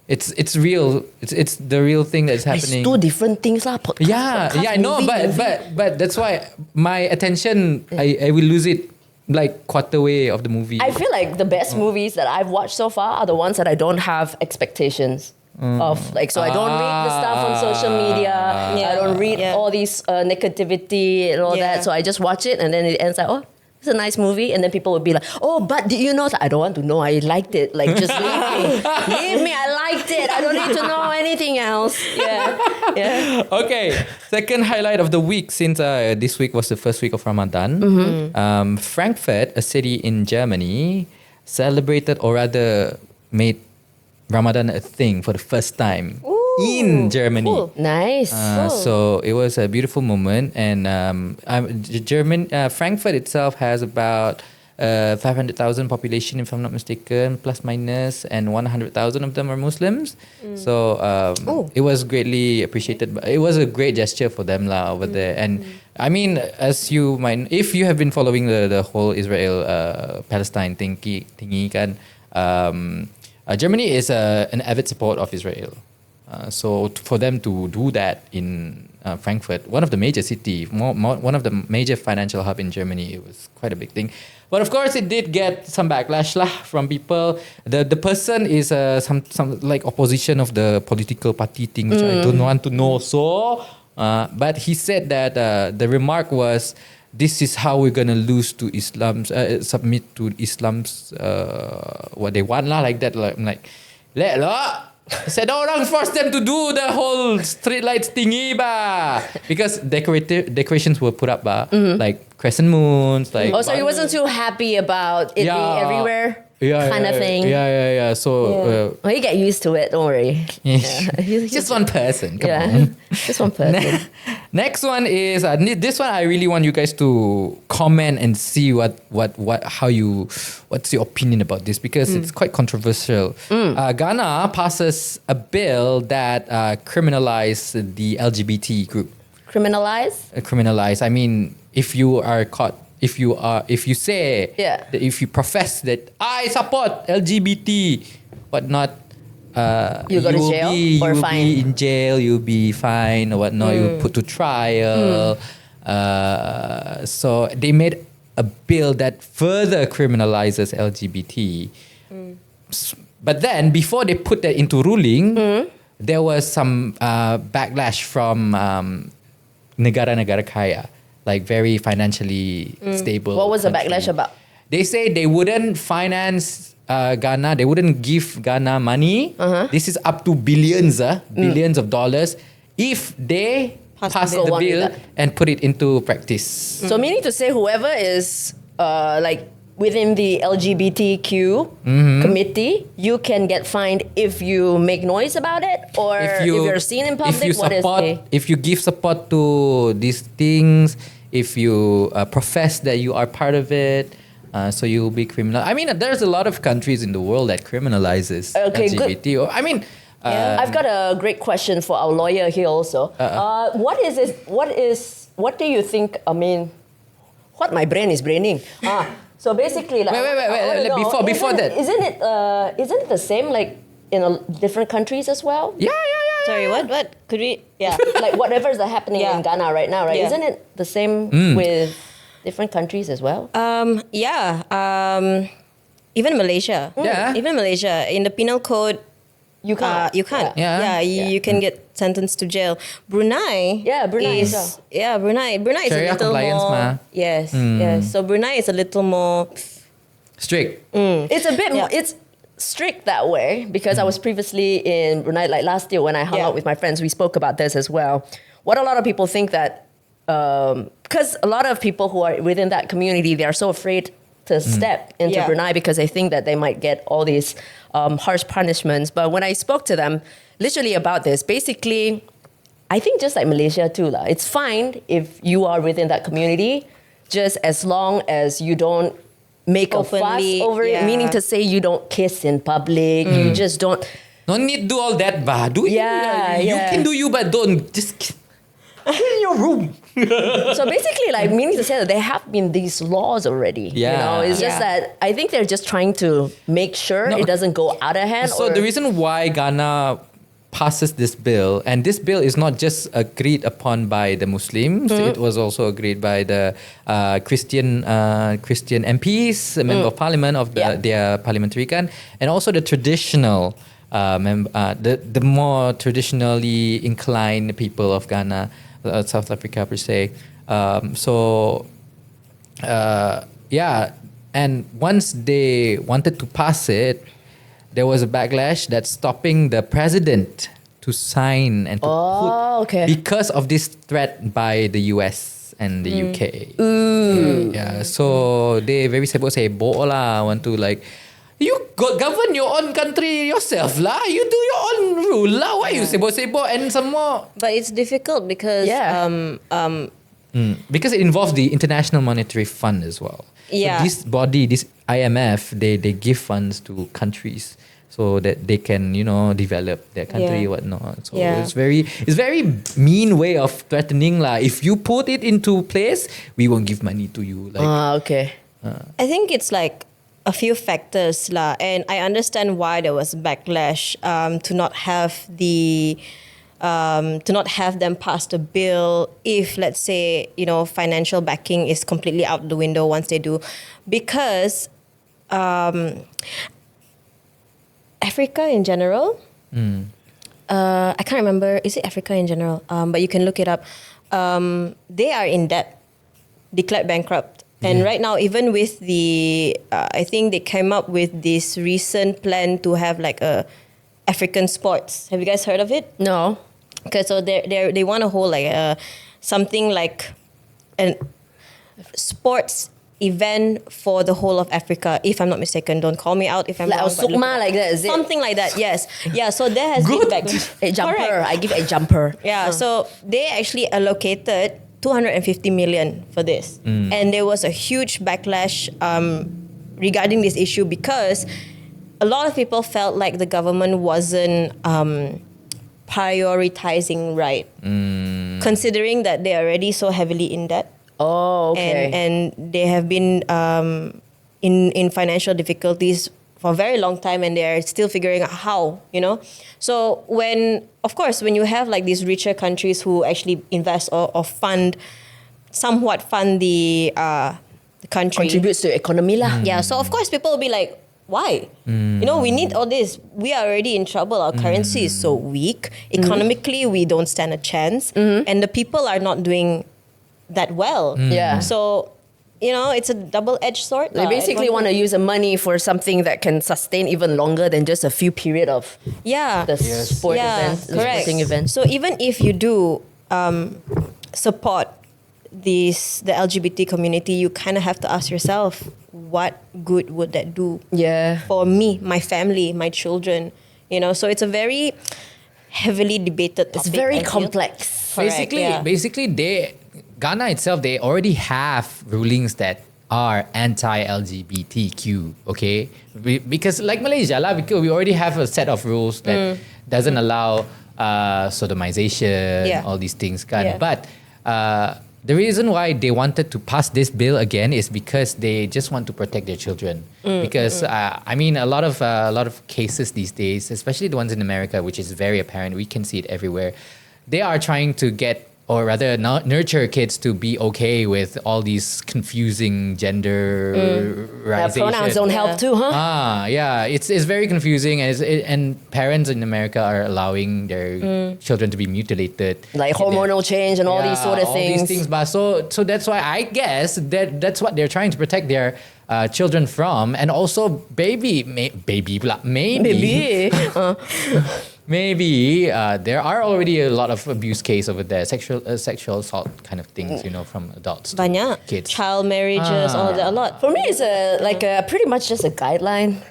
It's real. It's the real thing that's happening. It's two different things lah. Yeah, I know, but that's why my attention, I will lose it like quarter way of the movie. I feel like the best movies that I've watched so far are the ones that I don't have expectations of. Like, so I don't read the stuff on social media. I don't read all these negativity and all that. So I just watch it and then it ends like, oh, it's a nice movie. And then people would be like, oh, but did you know that? I don't want to know. I liked it. Like, just leave me. Leave me. I liked it. I don't need to know anything else. Yeah. Okay, second highlight of the week, since this week was the first week of Ramadan. Frankfurt, a city in Germany, celebrated, or rather made Ramadan a thing for the first time in Germany. Cool. Nice. So it was a beautiful moment, and Frankfurt itself has about 500,000 population, if I'm not mistaken, plus minus, and 100,000 of them are Muslims. So it was greatly appreciated. It was a great gesture for them over there. And I mean, as you might, if you have been following the whole Israel Palestine thingy, kan, Germany is an avid support of Israel. So for them to do that in Frankfurt, one of the major city, one of the major financial hub in Germany, it was quite a big thing. But of course, it did get some backlash from people. The person is some like opposition of the political party thing, which I don't want to know. So, but he said that the remark was, this is how we're gonna lose to Islam's submit to Islam's what they want lah, like that. Like, I'm like, let lah. Said orang force them to do the whole street lights thingy ba, because decorations were put up ba, like crescent moons, like. Oh, so he wasn't too happy about it being everywhere. Kind of thing. Yeah. So Well, you get used to it. Don't worry. just one person. Come on. Just one person. Next one is this one. I really want you guys to comment and see what's your opinion about this, because it's quite controversial. Ghana passes a bill that criminalizes the LGBT group. Criminalize? I mean, if you are caught. If you say, that if you profess that I support LGBT, whatnot, you go to jail or fine. You'll be in jail, you'll be fined or whatnot, you'll put to trial. So they made a bill that further criminalizes LGBT. But then before they put that into ruling, there was some backlash from negara-negara kaya. Like very financially stable. What was the country. backlash about? They say they wouldn't finance Ghana. They wouldn't give Ghana money. This is up to billions of dollars if they pass the bill and put it into practice. So meaning to say, whoever is like within the LGBTQ committee, you can get fined if you make noise about it, or if you're seen in public. If you give support to these things, if you profess that you are part of it, so you will be criminal. I mean, there's a lot of countries in the world that criminalizes LGBT. Good. I mean, I've got a great question for our lawyer here also. What is this? What do you think? I mean, what my brain is braining. So basically, like, wait. Before that, isn't it the same like in different countries as well? Yeah. Sorry, what? Could we? Yeah, like whatever's happening in Ghana right now, right? Yeah. Isn't it the same with different countries as well? Even Malaysia. Yeah. Even Malaysia. In the penal code, You can't. You can get sentenced to jail. Brunei. Yeah, Brunei is. as well. Yeah, Brunei. Brunei is Sharia a little compliance, more. ma. Yes. So Brunei is a little more strict. It's a bit more. It's strict that way because I was previously in Brunei, like last year when I hung out with my friends. We spoke about this as well. What a lot of people think that because a lot of people who are within that community, they are so afraid to step into Brunei because they think that they might get all these harsh punishments. But when I spoke to them literally about this, basically, I think just like Malaysia too, it's fine if you are within that community, just as long as you don't make a fuss over it, meaning to say you don't kiss in public, you just don't. No need do all that, bah. Do you? You can do you, but don't just. in your room. So basically, like, meaning to say that there have been these laws already. You Yeah. know, it's just Yeah. that I think they're just trying to make sure No. it doesn't go out of hand. So or, the reason why Ghana passes this bill, and this bill is not just agreed upon by the Muslims, it was also agreed by the Christian MPs, member of parliament of their parliamentary can, and also the traditional, the more traditionally inclined people of Ghana, South Africa per se. And once they wanted to pass it, there was a backlash that's stopping the president to sign and to put okay. because of this threat by the US and the UK. Yeah, so they very sebo lah, want to like, you govern your own country yourself lah. You do your own rule lah. Why you sebo and some more? But it's difficult because Because it involves the International Monetary Fund as well. Yeah. So this body, this IMF, they give funds to countries so that they can, develop their country or whatnot. So it's very mean way of threatening lah. If you put it into place, we won't give money to you. Like, okay. I think it's like a few factors lah, and I understand why there was backlash to not have them pass the bill if, let's say, financial backing is completely out the window once they do, because Africa in general, I can't remember, is it Africa in general? But you can look it up. They are in debt, declared bankrupt. And right now, even with the, I think they came up with this recent plan to have like a African sports. Have you guys heard of it? No. Okay, so they want to hold like something like a sports event for the whole of Africa, if I'm not mistaken. Don't call me out if I'm Like wrong. a but look sukma it up. like that, is it? Something like that, yes. Yeah, so there has been backlash. A jumper. Correct. I give a jumper. Yeah, so they actually allocated 250 million for this. And there was a huge backlash regarding this issue because a lot of people felt like the government wasn't prioritizing right, considering that they're already so heavily in debt. Oh, okay. And they have been in financial difficulties for a very long time, and they're still figuring out how, So when you have like these richer countries who actually invest or somewhat fund the country. Contributes to the economy lah. Yeah, so of course people will be like, why? We need all this. We are already in trouble. Our currency is so weak. Economically, we don't stand a chance. And the people are not doing that well. Yeah. So, it's a double-edged sword. They basically want to use the money for something that can sustain even longer than just a few period of the sport events, correct. sporting events. So even if you do support the LGBT community, you kind of have to ask yourself, what good would that do for me, my family, my children? So it's a very heavily debated topic. It's very I feel. complex. Correct, Basically, Ghana itself, they already have rulings that are anti-LGBTQ, okay? Because like Malaysia, because we already have a set of rules that doesn't allow sodomization, all these things. Yeah. But the reason why they wanted to pass this bill again is because they just want to protect their children. Because a lot of cases these days, especially the ones in America, which is very apparent, we can see it everywhere. They are trying to get, or rather nurture kids to be okay with all these confusing gender Pronouns don't help too, huh? It's very confusing, and parents in America are allowing their children to be mutilated, Like hormonal change and all these sort of all things. these things. But so that's why I guess that's what they're trying to protect their children from, and also maybe there are already a lot of abuse case over there, sexual assault kind of things, from adults to Banyak. kids. Child marriages, all that, a lot. For me, it's pretty much just a guideline,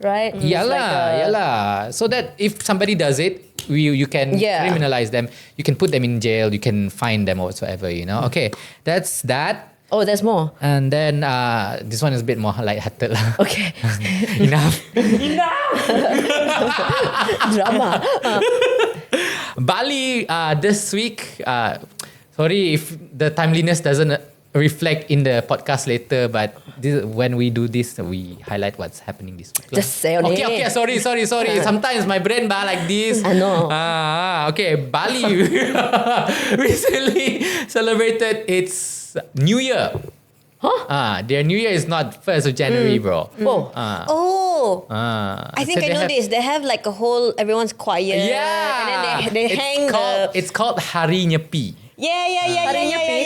right? Yala. So that if somebody does it, you can criminalize them. You can put them in jail. You can fine them or whatsoever. Okay, that's that. Oh, there's more. And then this one is a bit more lighthearted. Okay. Enough. Drama. Bali this week, Sorry if the timeliness doesn't reflect in the podcast later, but when we do this, we highlight what's happening this week. Just say only. Okay, sorry. Sometimes my brain like this. I know. Okay, Bali recently celebrated its New Year. Huh? Their New Year is not 1st of January, bro. Oh. I think I know this. They have like a whole everyone's quiet. Yeah. And then they hang It's called Hari Nyepi. Yeah. Hari Nyepi.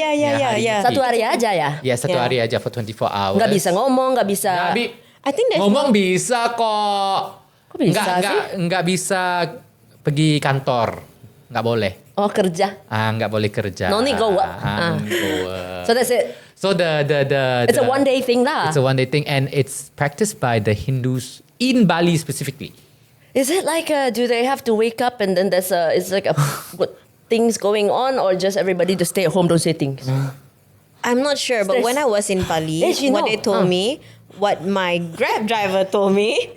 Satu hari aja ya? Ya, satu hari aja for 24 hours. Nggak bisa ngomong, nggak bisa. I think there's Ngomong bisa kok. Kok bisa sih? Nggak bisa pergi kantor. Nggak boleh. Oh, kerja. Nggak boleh kerja. No need go work. Go work. So that's it. So It's a one day thing lah. It's a one day thing, and it's practiced by the Hindus in Bali specifically. Is it like do they have to wake up and then it's like what, things going on, or just everybody just stay at home, don't say things? I'm not sure, but when I was in Bali, what they told me, what my Grab driver told me,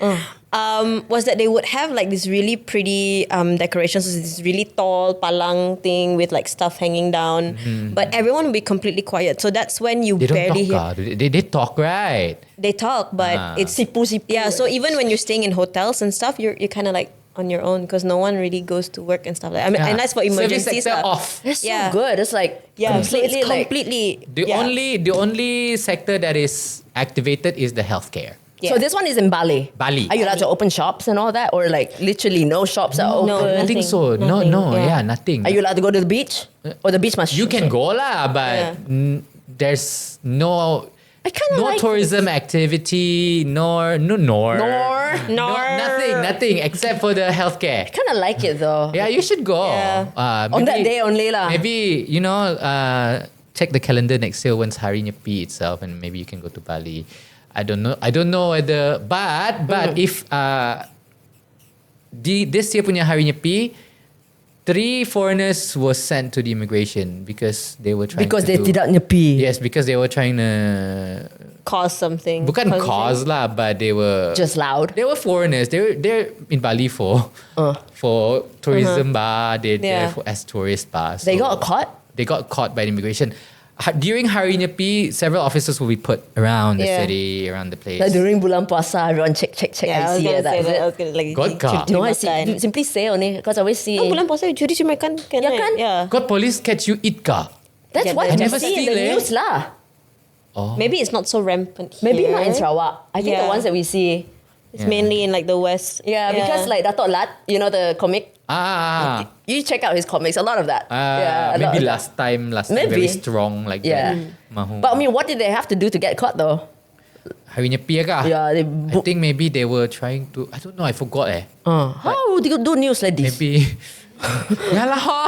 was that they would have like this really pretty decorations, this really tall palang thing with like stuff hanging down, but everyone would be completely quiet. So that's when you They don't barely talk. hear. They talk, right? They talk, but it's Sipu. yeah. So even when you're staying in hotels and stuff, you're kind of like on your own because no one really goes to work and stuff like. I mean, and that's for Service emergencies. sector lah. off. That's so Yeah. good. It's like Yeah, so it's completely like. completely The only sector that is activated is the healthcare. So this one is in Bali. Bali. Are you allowed to open shops and all that, or like literally no shops are open? No, I think so. nothing, Nothing. Are you allowed to go to the beach, or the beach must? You can go lah, but there's no I kind of like tourism activity, nor nothing except for the healthcare. Kind of like it though. Yeah, you should go. Yeah. On that day only lah. Maybe check the calendar next year once Hari Nyepi itself, and maybe you can go to Bali. I don't know whether, but if this year punya Hari Nyepi, 3 foreigners were sent to the immigration because they were trying Because to they tidak nyepi. Yes, because they were trying to cause something. bukan Cause cause lah, but they were Just loud. They were foreigners. They're in Bali for tourism bar. They're there as tourist bars. They got caught. They got caught by the immigration. During Hari Nyepi, several officers will be put around the city, around the place. Like during bulan puasa, everyone check. Yeah, I was IC. gonna say That's that. I it. was gonna like God ka. No, I simply say only because I always see. bulan puasa curi makan kan? Ya kan? Yeah. Got police catch you eat ka? That's Yeah, what I you never see in the steal, news lah. Oh. Maybe it's not so rampant here. Maybe not in Sarawak. I think the Yeah. ones that we see. It's mainly in like the west. Yeah, because like Dato' Lat, you know the comic. You check out his comics. A lot of that. Yeah, a lot Maybe of that. last time Maybe. very strong like Yeah. that. Mahu. But I mean, what did they have to do to get caught though? Hari Nyepi ka? Yeah, they I think maybe they were trying to. I don't know. I forgot. How would you do news like this? Maybe. Yalah.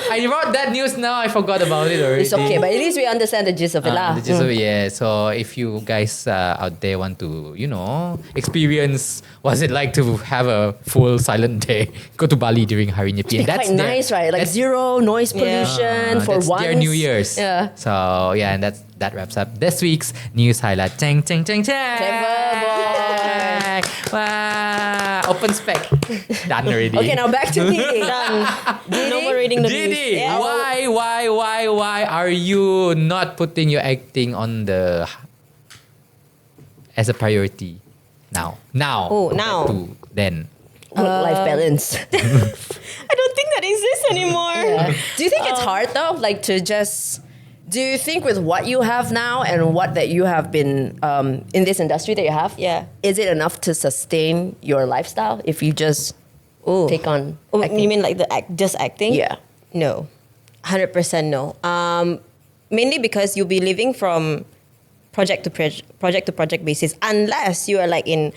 I wrote that news now. I forgot about it already. It's okay, but at least we understand the gist of it lah. The gist of it, yeah. So if you guys out there want to, experience what's it like to have a full silent day, go to Bali during Hari Nyepi. It's quite nice, right? Like zero noise pollution for that's once. their New Year's. Yeah. So yeah, and that wraps up this week's news highlight. Chang. Clever boy. Wow. Open spec. Done already. Okay, now back to Dee Dee. Done. No more reading the Dee news. Dee, Yeah. why are you not putting your acting on as a priority now? Oh, now. To then. Work-life balance. I don't think that exists anymore. Yeah. Do you think it's hard though, like to just? Do you think with what you have now and what that you have been in this industry that you have, is it enough to sustain your lifestyle if you just take on? Oh, acting? you mean like just acting? Yeah. No, 100% no. Mainly because you'll be living from project to project basis, unless you are like in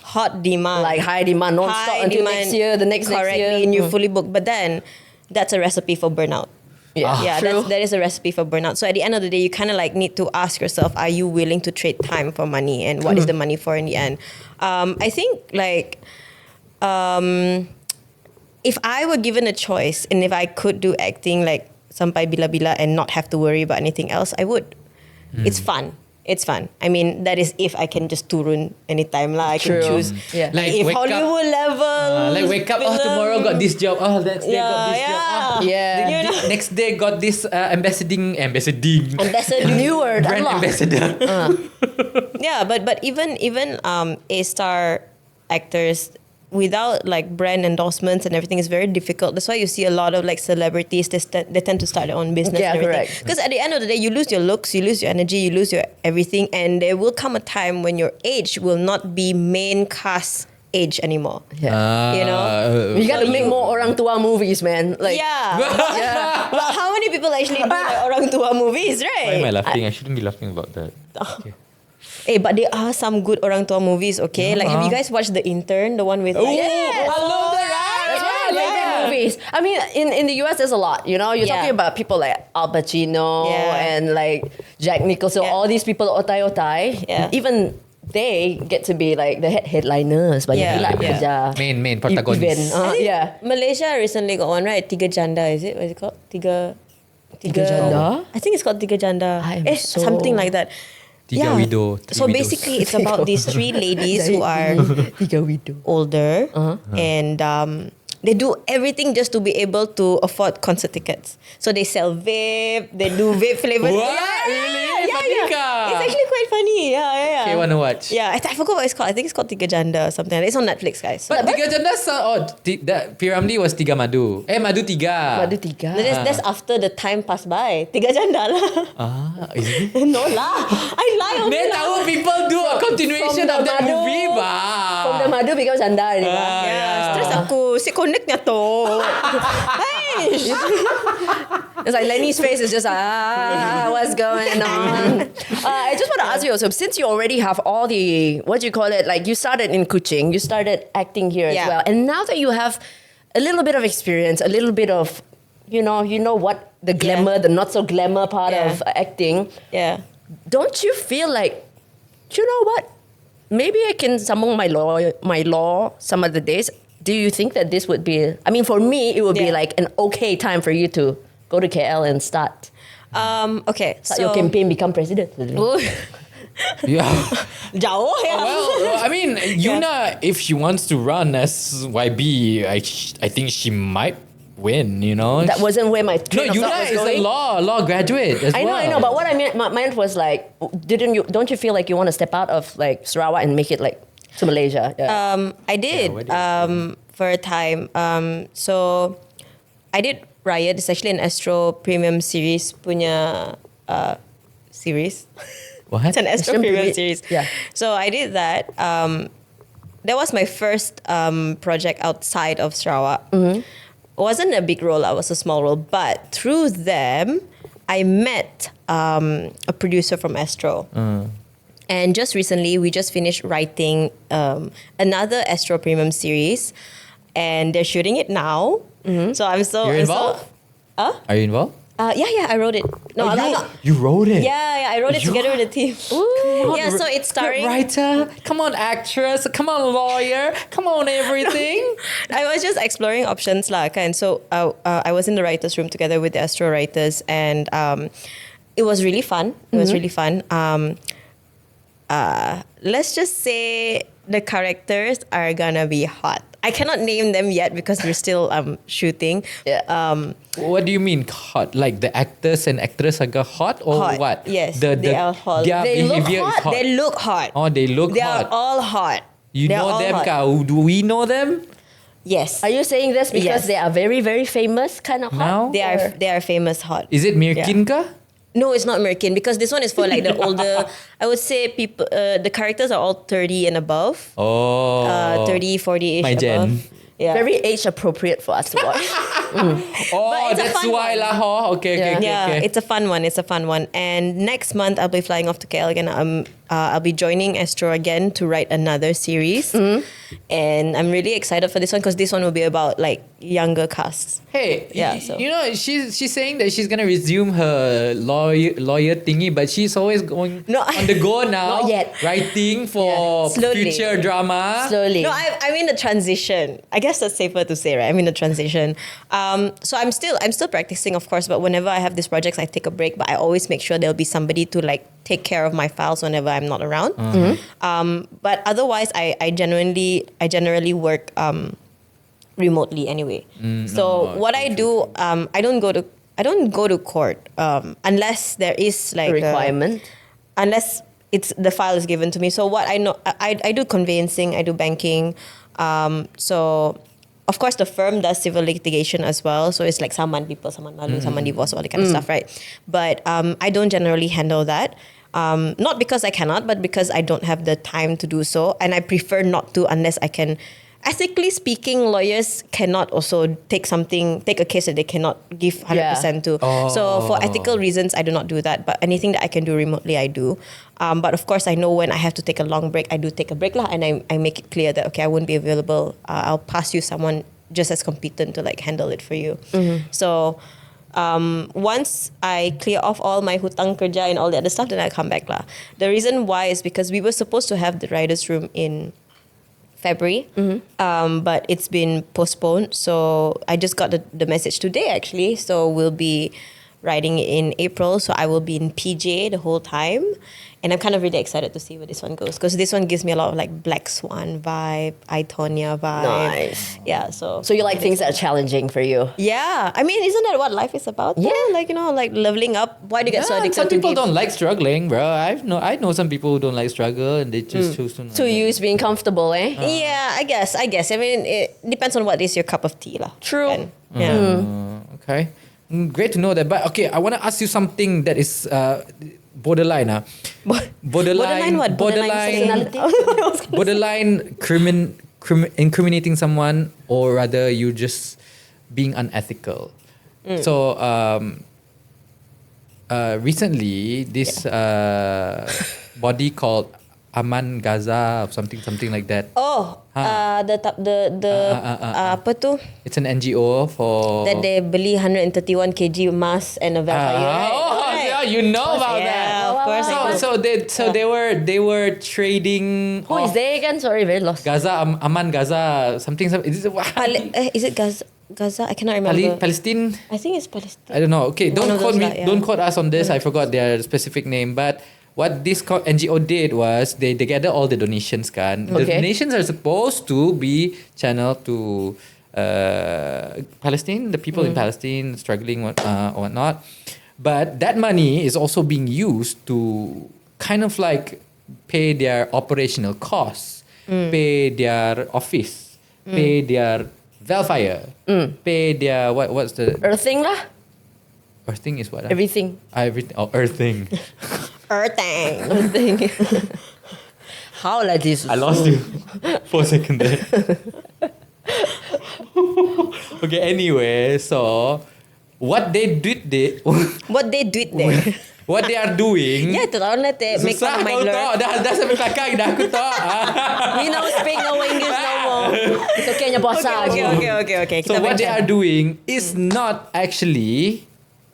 hot demand, like high demand, non-stop until next year, the next correctly, year, and you're fully booked. But then that's a recipe for burnout. Yeah, True. that is a recipe for burnout. So at the end of the day, you kind of like need to ask yourself, are you willing to trade time for money, and what is the money for in the end? I think like if I were given a choice and if I could do acting like sampai bila-bila and not have to worry about anything else, I would. It's fun. It's fun. I mean, that is if I can just turun anytime lah. I can True. choose. Yeah. Like If wake up, Hollywood level. like wake up. Oh, film. tomorrow got this job. Oh, next day got this Yeah, job. Oh, Yeah. You know? next day got this ambassading. Ambassador. New word. Brand unlock. ambassador. Yeah, but even A-star actors without like brand endorsements and everything is very difficult. That's why you see a lot of like celebrities they tend to start their own business. Yeah, and everything. correct. Because at the end of the day, you lose your looks, you lose your energy, you lose your everything, and there will come a time when your age will not be main cast age anymore. Yeah. You know? You gotta So make you- more orang tua movies, man. Like, Yeah. But how many people actually do like orang tua movies, Why am I right? laughing? I shouldn't be laughing about that. Okay. But there are some good orang tua movies, okay? Like, have you guys watched The Intern, the one with like, Yes. I love that. That's one of my favorite movies. I mean, in the US, there's a lot. You know, you're Yeah. talking about people like Al Pacino Yeah. and like Jack Nicholson. Yeah. All these people, otai. Yeah. Even they get to be like the headliners. Banyak Yeah, pula yeah. kerja. Main Event. protagonist. Yeah. Malaysia recently got one, right? Tiga Janda, is it? What is it called? Tiga Janda? I think it's called Tiga Janda. I am so- something like that. Tiga widow, three So widows. basically, it's about these three ladies who are Tiga widow. older and they do everything just to be able to afford concert tickets. So they sell vape, they do vape flavored. What? Really? Paprika? It's actually quite funny. Yeah. Okay, wanna watch? Yeah, I forgot what it's called. I think it's called Tiga Janda or something. It's on Netflix, guys. But Tiga Janda that Piramli was Tiga Madu. Madu Tiga. Madu tiga. That's after the time passed by. Tiga Janda lah. Is it? No lah. I lie on Then tahu people do a continuation from of that the Madu- movie ba. From the madu becomes janda already. Yeah, stress aku. Si connectnya tu. Hey. It's like Lenny's face is just what's going on? I just want to ask you also, since you already have all the, what do you call it? Like you started in Kuching, you started acting here as Yeah. well. And now that you have a little bit of experience, a little bit of, you know what the glamour, the not so glamour part Yeah. of acting, Yeah. don't you feel like, you know what? Maybe I can sambung my law some of the days. Do you think that this would be, I mean, for me, it would be Yeah. like an okay time for you to go to KL and start Okay. your campaign, become president? Yeah. Jauh ya. Well, I mean, Yuna, if she wants to run as YB, I think she might win, you know? That wasn't where my No, train of thought Yuna was is a going. law graduate as I well. know, but what I meant was like, don't you feel like you want to step out of like Sarawak and make it like to Malaysia? Yeah. I did where did you for a time. So I did Riot. It's actually an Astro Premium series punya series. What? It's an Astro Astro Premium Premium, series. yeah. So I did that. That was my first project outside of Sarawak. It wasn't a big role. It was a small role. But through them, I met a producer from Astro. And just recently, we just finished writing another Astro Premium series, and they're shooting it now. So I'm so You're I'm involved? Are you involved? Yeah, I wrote it. No, I'm not. You wrote it? Yeah, I wrote it together with the team. Yeah, so it's starring. Writer, come on, actress, come on, lawyer, come on, everything. I was just exploring options lah, kan. So I was in the writers' room together with the Astro writers, and it was really fun. It was really fun. Let's just say the characters are gonna be hot. I cannot name them yet because we're still shooting. Yeah. What do you mean hot? Like the actors and actress are hot or Hot, what? yes, they are hot. Their They look behavior is hot, hot. They look hot. Oh, they look They hot. are all hot. You They are know all them, hot. ka? Do we know them? Yes. Are you saying this because Yes. they are very, very famous kind of hot? Now? They are famous hot. Is it Mirkin ka? No, it's not American because this one is for like the older. I would say people. The characters are all 30 and above. Oh. 30, 40-ish My above. gen. Yeah. Very age appropriate for us to watch. Oh, it's a that's fun why one. lah. Ho. Okay, Yeah. okay, Yeah, okay. it's a fun one. It's a fun one. And next month I'll be flying off to KL again. I'll be joining Astro again to write another series. And I'm really excited for this one because this one will be about like younger casts. Hey, Yeah, so- you know, she's saying that she's gonna resume her lawyer thingy, but she's always going No, on the go now. Not yet. Writing for Yeah, slowly. future drama. Slowly. No, I'm in the transition. I guess guess that's safer to say, right? I'm in a transition. So I'm still practicing, of course, but whenever I have these projects, I take a break, but I always make sure there'll be somebody to like take care of my files whenever I'm not around. But otherwise, I generally work remotely anyway. So what I do, I don't go to court unless there is like A requirement. unless it's the file is given to me. So what I know, I do conveyancing, I do banking. So of course the firm does civil litigation as well. So it's like saman people, saman malu, saman divorce, all that kind of stuff, right? But I don't generally handle that. Not because I cannot, but because I don't have the time to do so. And I prefer not to unless I can. Ethically speaking, lawyers cannot also take a case that they cannot give 100% to. So for ethical reasons, I do not do that. But anything that I can do remotely, I do. But of course, I know when I have to take a long break, I do take a break lah, and I make it clear that, okay, I won't be available. I'll pass you someone just as competent to like handle it for you. So once I clear off all my hutang kerja and all the other stuff, then I come back lah. The reason why is because we were supposed to have the writers' room in February, but it's been postponed. So I just got the message today actually. So we'll be writing in April. So I will be in PJ the whole time. And I'm kind of really excited to see where this one goes, because this one gives me a lot of like Black Swan vibe, I, Tonya vibe. Nice. Yeah, so So you like things that are challenging for you? yeah, I mean, isn't that what life is about? Yeah. Like, you know, like leveling up. Why do you get so Yeah, addicted some to people games? don't like struggling, bro. I know some people who don't like struggle and they just choose to. To you, it's being comfortable, eh? Yeah, I guess. I mean, it depends on what is your cup of tea lah. True. Kan? Yeah. Okay. Great to know that. But okay, I want to ask you something that is borderline. Borderline what? Personality? Borderline incriminating someone, or rather you just being unethical. So recently this body called Aman Gaza or something like that. Oh, apa tu? It's an NGO for That they beli 131 kg mask and a vampire. Right? Right. yeah, you know about Yeah, that. of course I do. So they were trading. Who is they again? Sorry, very lost. Gaza, Aman Gaza, something. Is it Is it Gaza? I cannot remember. Palestine? I think it's Palestine. I don't know. Okay, don't One of quote those me. lah, yeah. Don't quote us on this. I forgot their specific name, but. What this NGO did was they gather all the donations, kan. The Okay. donations are supposed to be channeled to Palestine, the people in Palestine struggling or whatnot. But that money is also being used to kind of like pay their operational costs, pay their office, pay their welfare, pay their what's the Earthing lah. earthing is what? Everything. Everything. Oh, earthing. Earthing. Earthing. How like this? I lost you for a second there. Okay, anyway, so what they did What they do it there. what they are doing. Ya, tu tahu lah make fun Susah of my kau blur. tahu. Dah sampai belakang dah aku tahu. We don't speak no English no more. It's okay, nya puasa. Okay. So what they are doing is not actually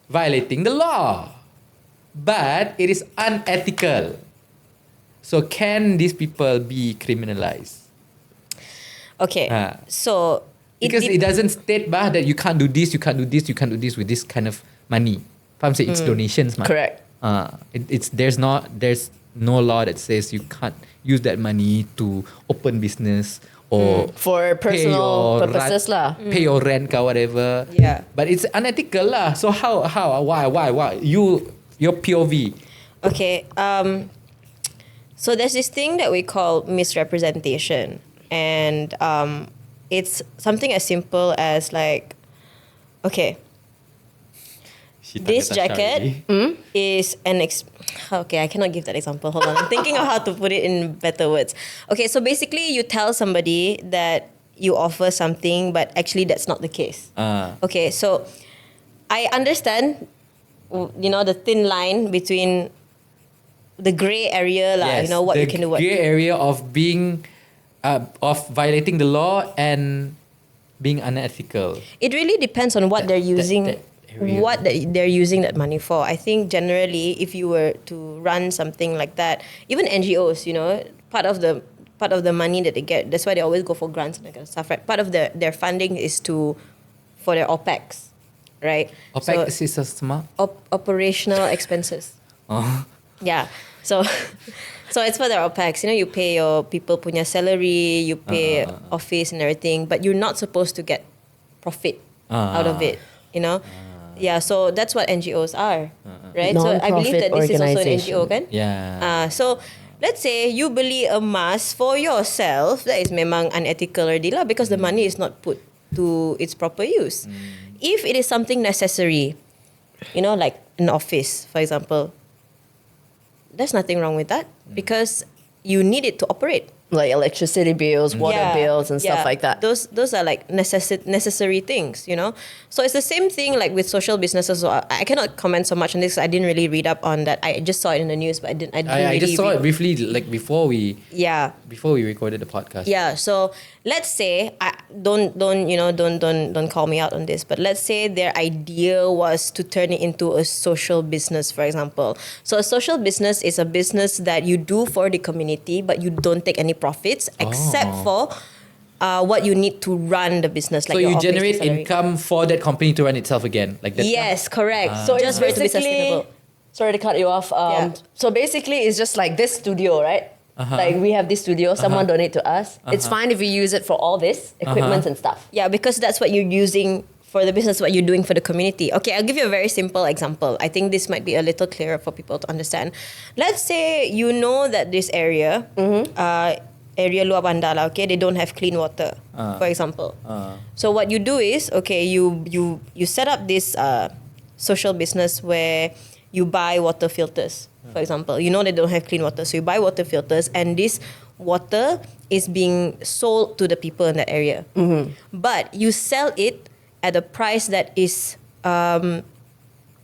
violating the law, but it is unethical. So can these people be criminalized? Okay. Ah. So Because it doesn't state that you can't do this, you can't do this, you can't do this with this kind of money. Faham say it's donations, man. Correct. There's no law that says you can't use that money to open business or For personal purposes lah. pay your rent or whatever. Yeah. But it's unethical lah. So how why your POV? Okay. So there's this thing that we call misrepresentation, and it's something as simple as like, okay, this jacket is okay, I cannot give that example. Hold on. I'm thinking of how to put it in better words. Okay, so basically you tell somebody that you offer something, but actually that's not the case. Okay, so I understand, you know, the thin line between the gray area, Yes, what the you can do. What gray area of being of violating the law and being unethical. It really depends on what they're using. that area. What they're using that money for. I think generally, if you were to run something like that, even NGOs, part of the part of the money that they get, that's why they always go for grants and that kind of stuff, right? Part of their funding is for their OPEX, right? OPEX is a smart. Operational expenses. Oh. Yeah. So it's for their OPEX. You pay your people punya salary, you pay office and everything, but you're not supposed to get profit out of it. Yeah. So that's what NGOs are, right? So I believe that this is also an NGO, kan? Yeah. So let's say you beli emas for yourself, that is memang unethical already lah, because the money is not put to its proper use. If it is something necessary, like an office, for example, there's nothing wrong with that because you need it to operate. Like electricity bills, water bills, and stuff like that. Those are like necessary things, So it's the same thing like with social businesses. So I cannot comment so much on this. I didn't really read up on that. I just saw it in the news, but I didn't I really just saw read. it briefly, like before we recorded the podcast. Yeah. So let's say don't call me out on this, but let's say their idea was to turn it into a social business, for example. So a social business is a business that you do for the community, but you don't take any profits except for what you need to run the business. So like your you office generate salary. income for that company to run itself again, like that. Yes, correct. So Just it's for it to be basically, sustainable. sorry to cut you off. So basically, it's just like this studio, right? Like we have this studio, someone donate to us. It's fine if we use it for all this equipment and stuff. Yeah, because that's what you're using for the business, what you're doing for the community. Okay, I'll give you a very simple example. I think this might be a little clearer for people to understand. Let's say you know that this area, area luar bandar lah, okay, they don't have clean water, for example. So what you do is, okay, you set up this social business where you buy water filters, for example. You know they don't have clean water, so you buy water filters, and this water is being sold to the people in that area. But you sell it at a price that is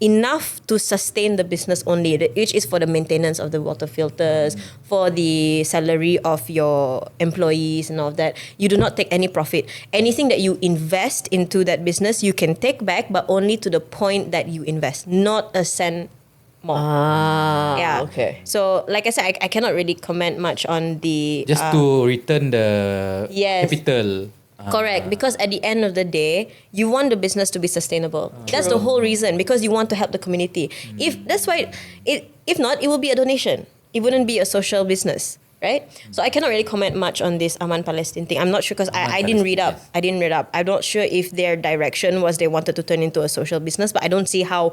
enough to sustain the business only, which is for the maintenance of the water filters, for the salary of your employees and all of that. You do not take any profit. Anything that you invest into that business, you can take back, but only to the point that you invest, not a cent more. Okay. So, like I said, I cannot really comment much on the... Just to return the capital. Correct, because at the end of the day, you want the business to be sustainable. That's the whole reason, because you want to help the community. If not, it will be a donation. It wouldn't be a social business, right? So I cannot really comment much on this Aman Palestine thing. I'm not sure because I didn't read up. Yes. I didn't read up. I'm not sure if their direction was they wanted to turn into a social business, but I don't see how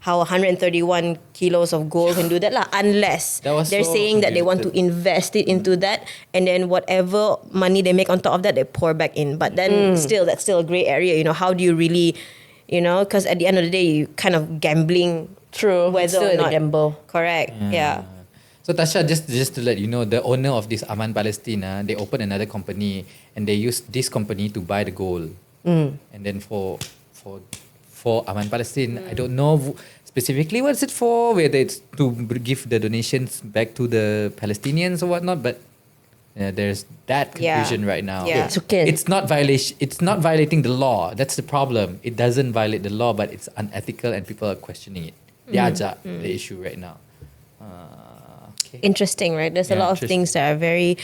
131 kilos of gold can do that lah, unless they're so saying that they want to invest it into that, and then whatever money they make on top of that, they pour back in. But then that's still a gray area. How do you really, because at the end of the day, you kind of gambling. True. Whether Still or in a not. gamble. Correct. Yeah. So Tasha, just to let you know, the owner of this Aman Palestine, they opened another company and they used this company to buy the gold. And then for Aman Palestine, I don't know specifically what is it for, whether it's to give the donations back to the Palestinians or whatnot, but there's that confusion right now. Yeah. It's okay. It's not violating the law. That's the problem. It doesn't violate the law, but it's unethical and people are questioning it. The issue right now. Okay. Interesting, right? There's a lot of things that are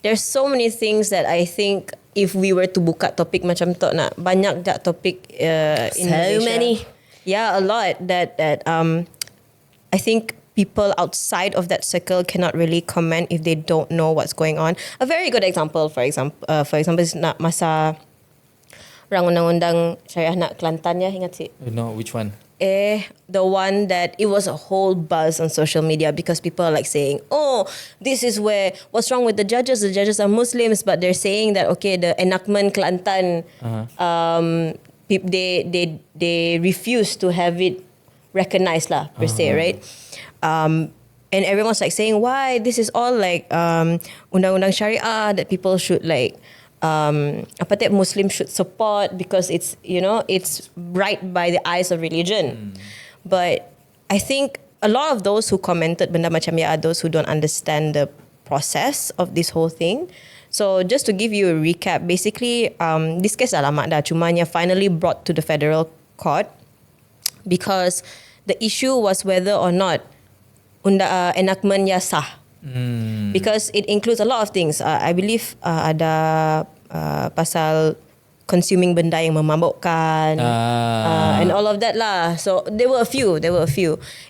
there's so many things that I think if we were to buka topik macam tu, nak banyak tak topik in Malaysia. So many. Yeah, a lot that I think people outside of that circle cannot really comment if they don't know what's going on. A very good example, for example, is nak masa rang undang-undang syariah nak Kelantan ya, ingat sih? No, which one? The one that it was a whole buzz on social media because people are like saying, oh, this is what's wrong with the judges are Muslims, but they're saying that, okay, the enactment Kelantan, they refuse to have it recognized lah, per se, right? And everyone's like saying, why? This is all like undang-undang syariah that people should like Muslims should support because it's it's right by the eyes of religion. But I think a lot of those who commented benda macam are those who don't understand the process of this whole thing. So just to give you a recap, basically this case dah lama dah, cumanya finally brought to the federal court because the issue was whether or not enactment sah. because it includes a lot of things. I believe ada pasal consuming benda yang memabukkan and all of that lah. So there were a few.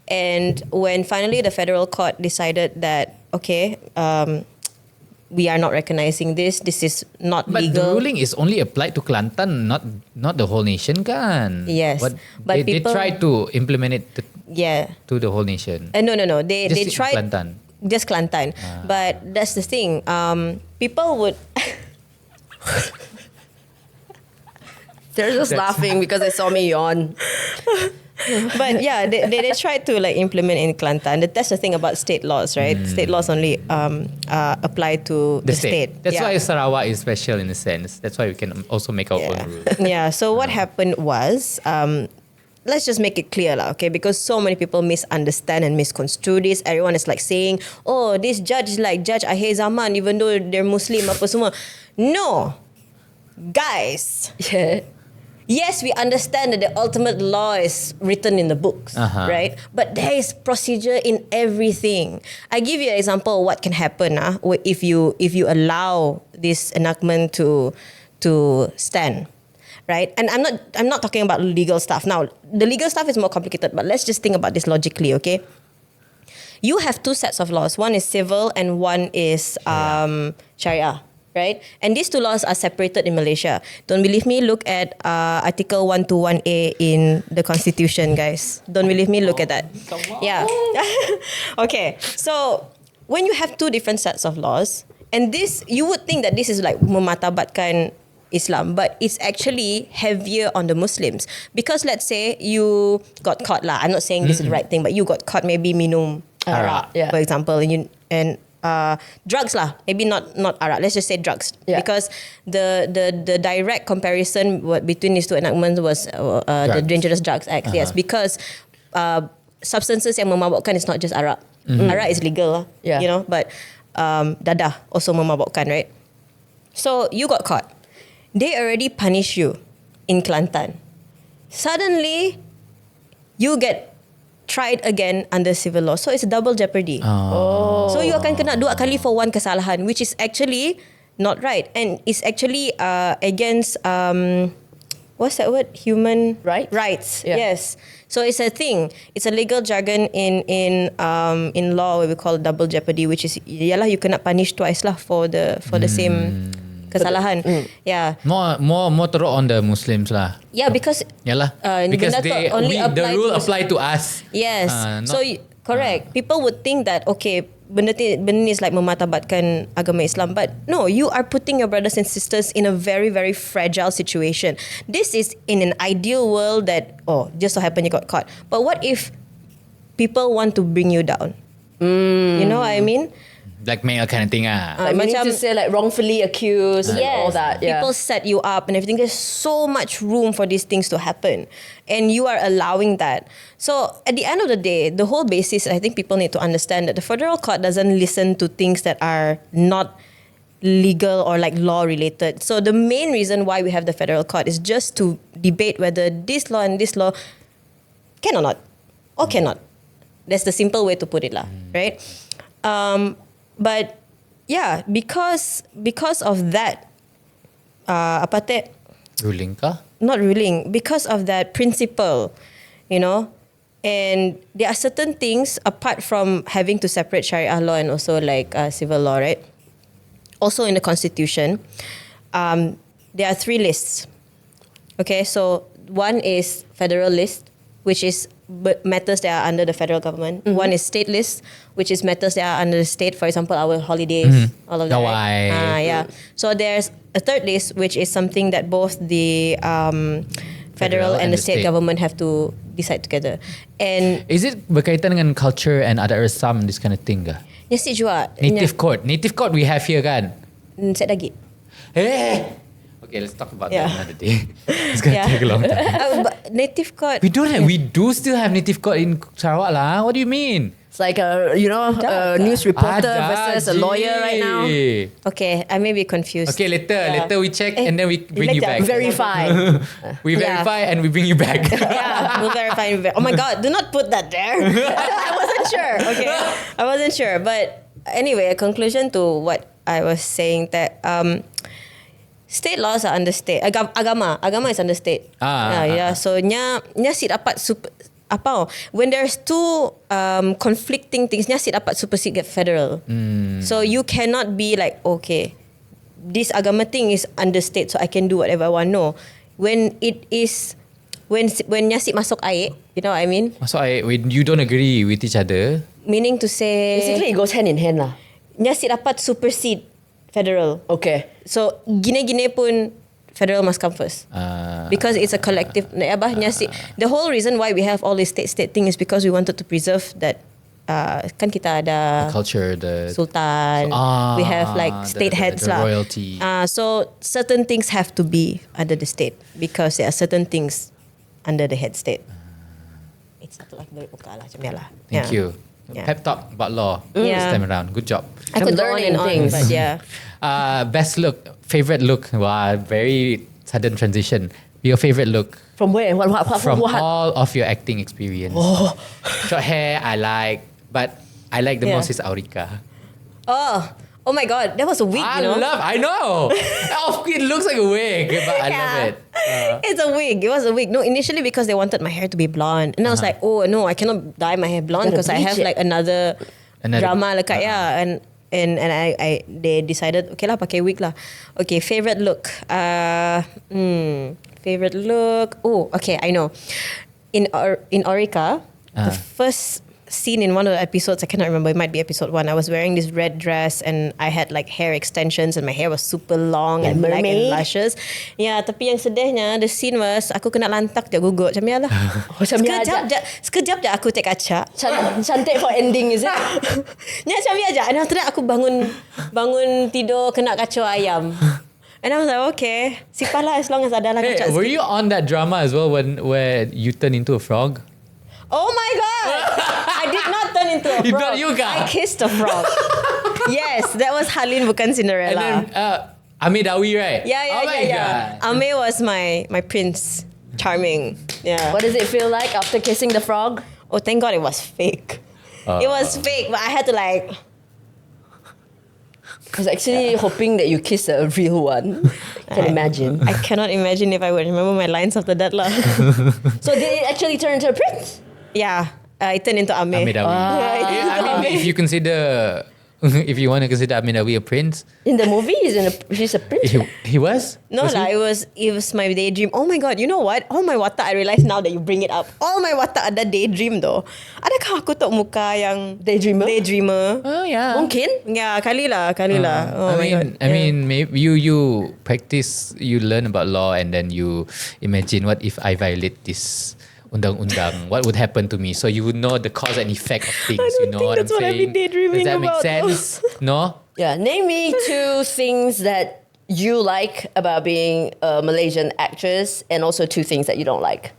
And when finally the federal court decided that okay, we are not recognizing this is not But legal. the ruling is only applied to Kelantan, not the whole nation kan? Yes. But But they people- tried to implement it Yeah. to the whole nation. No. They Just tried Kelantan. just Kelantan. But that's the thing. People would They're just laughing because they saw me yawn. but yeah, they tried to like implement in Kelantan. That's the thing about state laws, right? State laws only apply to the state. That's Yeah. why Sarawak is special in a sense. That's why we can also make our own rules. Yeah. So what happened was, let's just make it clear, lah, okay? Because so many people misunderstand and misconstrue this. Everyone is like saying, "Oh, this judge is like Judge Akhir Zaman, even though they're Muslim, apa semua." No, guys. Yeah. Yes, we understand that the ultimate law is written in the books, right? But there is procedure in everything. I give you an example of what can happen if you allow this enactment to stand, right? And I'm not talking about legal stuff. Now, the legal stuff is more complicated, but let's just think about this logically, okay? You have two sets of laws. One is civil and one is Sharia. Right? And these two laws are separated in Malaysia. Don't believe me? Look at Article 121A in the Constitution, guys. Don't believe me? Look at that. Yeah. Okay. So, when you have two different sets of laws, and this, you would think that this is like mematabatkan Islam, but it's actually heavier on the Muslims. Because let's say you got caught lah. I'm not saying this is the right thing, but you got caught maybe minum arak, Yeah. for example, and drugs lah, maybe not arak. Let's just say drugs, because the direct comparison between these two enactments was the Dangerous Drugs Act. Yes, because substances yang memabukkan is not just arak. Arak is legal, Yeah. but dadah also memabukkan, right? So you got caught. They already punish you in Kelantan. Suddenly, you get tried again under civil law. So it's a double jeopardy. So you akan kena 2 kali for one kesalahan, which is actually not right. And it's actually against, what's that word? Human rights. Yeah. Yes. So it's a thing. It's a legal jargon in law where we call it double jeopardy, which is, yalah, you cannot punish twice lah for the same kesalahan. Yeah. More teruk on the Muslims lah. Yeah, because Yalah. Because benda tu only the apply rule to- apply to us. Yes. So correct. People would think that okay, benda ni is like mematabatkan agama Islam, but no, you are putting your brothers and sisters in a very, very fragile situation. This is in an ideal world that just so happen you got caught. But what if people want to bring you down? You know what I mean? Blackmail kind of thing Like meaning macam- to say like wrongfully accused and all that. Yeah. People set you up and everything. There's so much room for these things to happen. And you are allowing that. So at the end of the day, the whole basis, I think people need to understand that the federal court doesn't listen to things that are not legal or like law related. So the main reason why we have the federal court is just to debate whether this law and this law can or not, or cannot. That's the simple way to put it lah, right? But yeah, because of that, apa teh? Ruling kah? Not ruling, because of that principle, and there are certain things apart from having to separate Sharia law and also like civil law, right? Also in the Constitution, there are 3 lists. Okay, so one is federal list, which is matters that are under the federal government. One is state list, which is matters that are under the state. For example, our holidays, all of that. Right? Yeah. So there's a third list, which is something that both the federal and the state government have to decide together. And Is it berkaitan dengan culture and adat resam, this kind of thing kah? yes, juga. Native code we have here kan? Set lagi. Okay, let's talk about Yeah. that another day. It's gonna take a long time. But native code. We do still have native code in Sarawak lah. What do you mean? It's like a news reporter versus a lawyer right now. Okay, I may be confused. Okay, later we check and then we bring you back. Verify. We verify and we bring you back. Yeah, we'll verify. Oh my God, do not put that there. I wasn't sure. Okay, I wasn't sure, but anyway, a conclusion to what I was saying that state laws are under state. Agama is under state. So nya si dapat when there's two conflicting things, nya si dapat supersede federal. So you cannot be like, okay, this agama thing is under state, so I can do whatever I want. No, when it is when nya si masuk air, you know what I mean? So when you don't agree with each other, meaning to say Basically, it goes hand in hand lah. nya si dapat supersede federal. Okay. So gine-gine pun federal must come first. Because it's a collective. The whole reason why we have all this state thing is because we wanted to preserve that. Kan kita ada the culture, the sultan. We have like state heads the lah. royalty. So certain things have to be under the state because there are certain things under the head state. It's satu lagi dari muka lah, macam lah. Thank you. Yeah. Pep talk about law Yeah. this time around. Good job. I could go on learning and on, things. but yeah. Best look, favorite look. Wow, very sudden transition. Your favorite look From where? What? from what? all of your acting experience. Short hair, I like, but I like the Yeah. most is Aurika. Oh my God, that was a wig, I you know. I know. It looks like a wig, but I love it. It's a wig. It was a wig. No, initially because they wanted my hair to be blonde, and I was like, oh no, I cannot dye my hair blonde Gotta because I bleach have it. like another drama like Uh-huh. and I they decided okay lah, pakai wig lah. Okay, favorite look. Favorite look. Oh, okay, I know. In Orica, the first scene in one of the episodes, I cannot remember, it might be episode 1, I was wearing this red dress and I had like hair extensions and my hair was super long Like and black and mermaid? luscious. Ya, tapi yang sedihnya, the scene was aku kena lantak je gugut. Macam lah. Macam ya Sekejap je aku take kaca. Cantik for ending, is it? Ni macam ni aja. And after that aku bangun tidur kena kacau ayam. And I was like, okay, sipalah as long as ada lah Hey, kacau. were you on that drama as well where you turn into a frog? Oh my God! I did not turn into a You frog. thought you got- I kissed a frog. Yes, that was Halin bukan Cinderella. And then Amir Dawi, right? Yeah. Oh my God. Ame was my prince. Charming. Yeah. What does it feel like after kissing the frog? Oh, thank God it was fake. It was fake, but I had to like... I was actually hoping that you kiss a real one. Can imagine. I cannot imagine if I would remember my lines after that lah. So did it actually turn into a prince? Yeah. It turned into Ame. Amir Dawi. I mean, if you consider, if you want to consider Amir Dawi a prince, In the movie, she's a prince. he was? No Was lah, he? it was my daydream. Oh my God, you know what? All my watak, I realize now that you bring it up. All my watak ada daydream though. Adakah aku tok muka yang daydreamer? Oh yeah. Mungkin. Ya, kali lah. Oh my God. I mean, maybe you practice, you learn about law, and then you imagine what if I violate this undang-undang, what would happen to me? So you would know the cause and effect of things. I don't You know think what I'm that's what I've saying? been daydreaming Does that make about, sense? No. Yeah, name me 2 things that you like about being a Malaysian actress, and also 2 things that you don't like.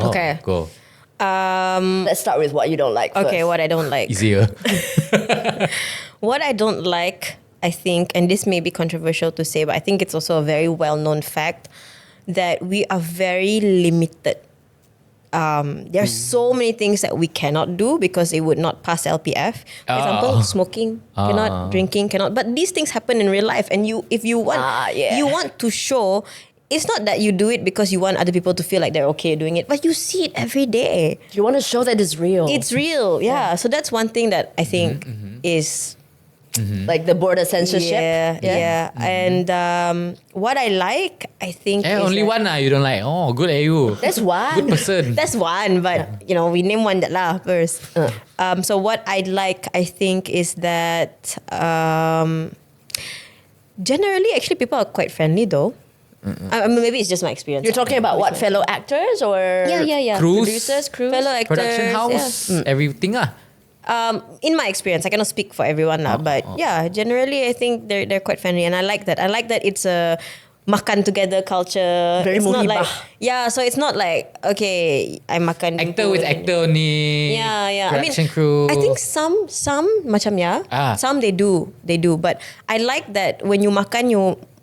Oh, Okay. Go. Let's start with what you don't like Okay, first. what I don't like. Easier. What I don't like, I think, and this may be controversial to say, but I think it's also a very well-known fact that we are very limited. There are so many things that we cannot do because it would not pass LPF. For example, smoking, cannot, drinking, cannot. But these things happen in real life, and if you want, you want to show. It's not that you do it because you want other people to feel like they're okay doing it, but you see it every day. You want to show that it's real. It's real, yeah. So that's one thing that I think is like the border censorship. Yeah. And what I like, I think, is Only that- one you don't like. Oh, good at you. That's one. Good person. That's one, but you know, we name one that lah first. So what I like, I think, is that generally, actually, people are quite friendly though. I mean, maybe it's just my experience. You're talking about what, fellow actors or Yeah. Crews? producers, crews? Fellow actors, Production house, everything in my experience, I cannot speak for everyone lah, but yeah, generally I think they're quite friendly, and I like that. I like that it's a makan together culture. Very it's not like muhibah. so it's not like okay, I makan Actor with actor ni. Yeah. Production crew. I think some macam some they do, but I like that when you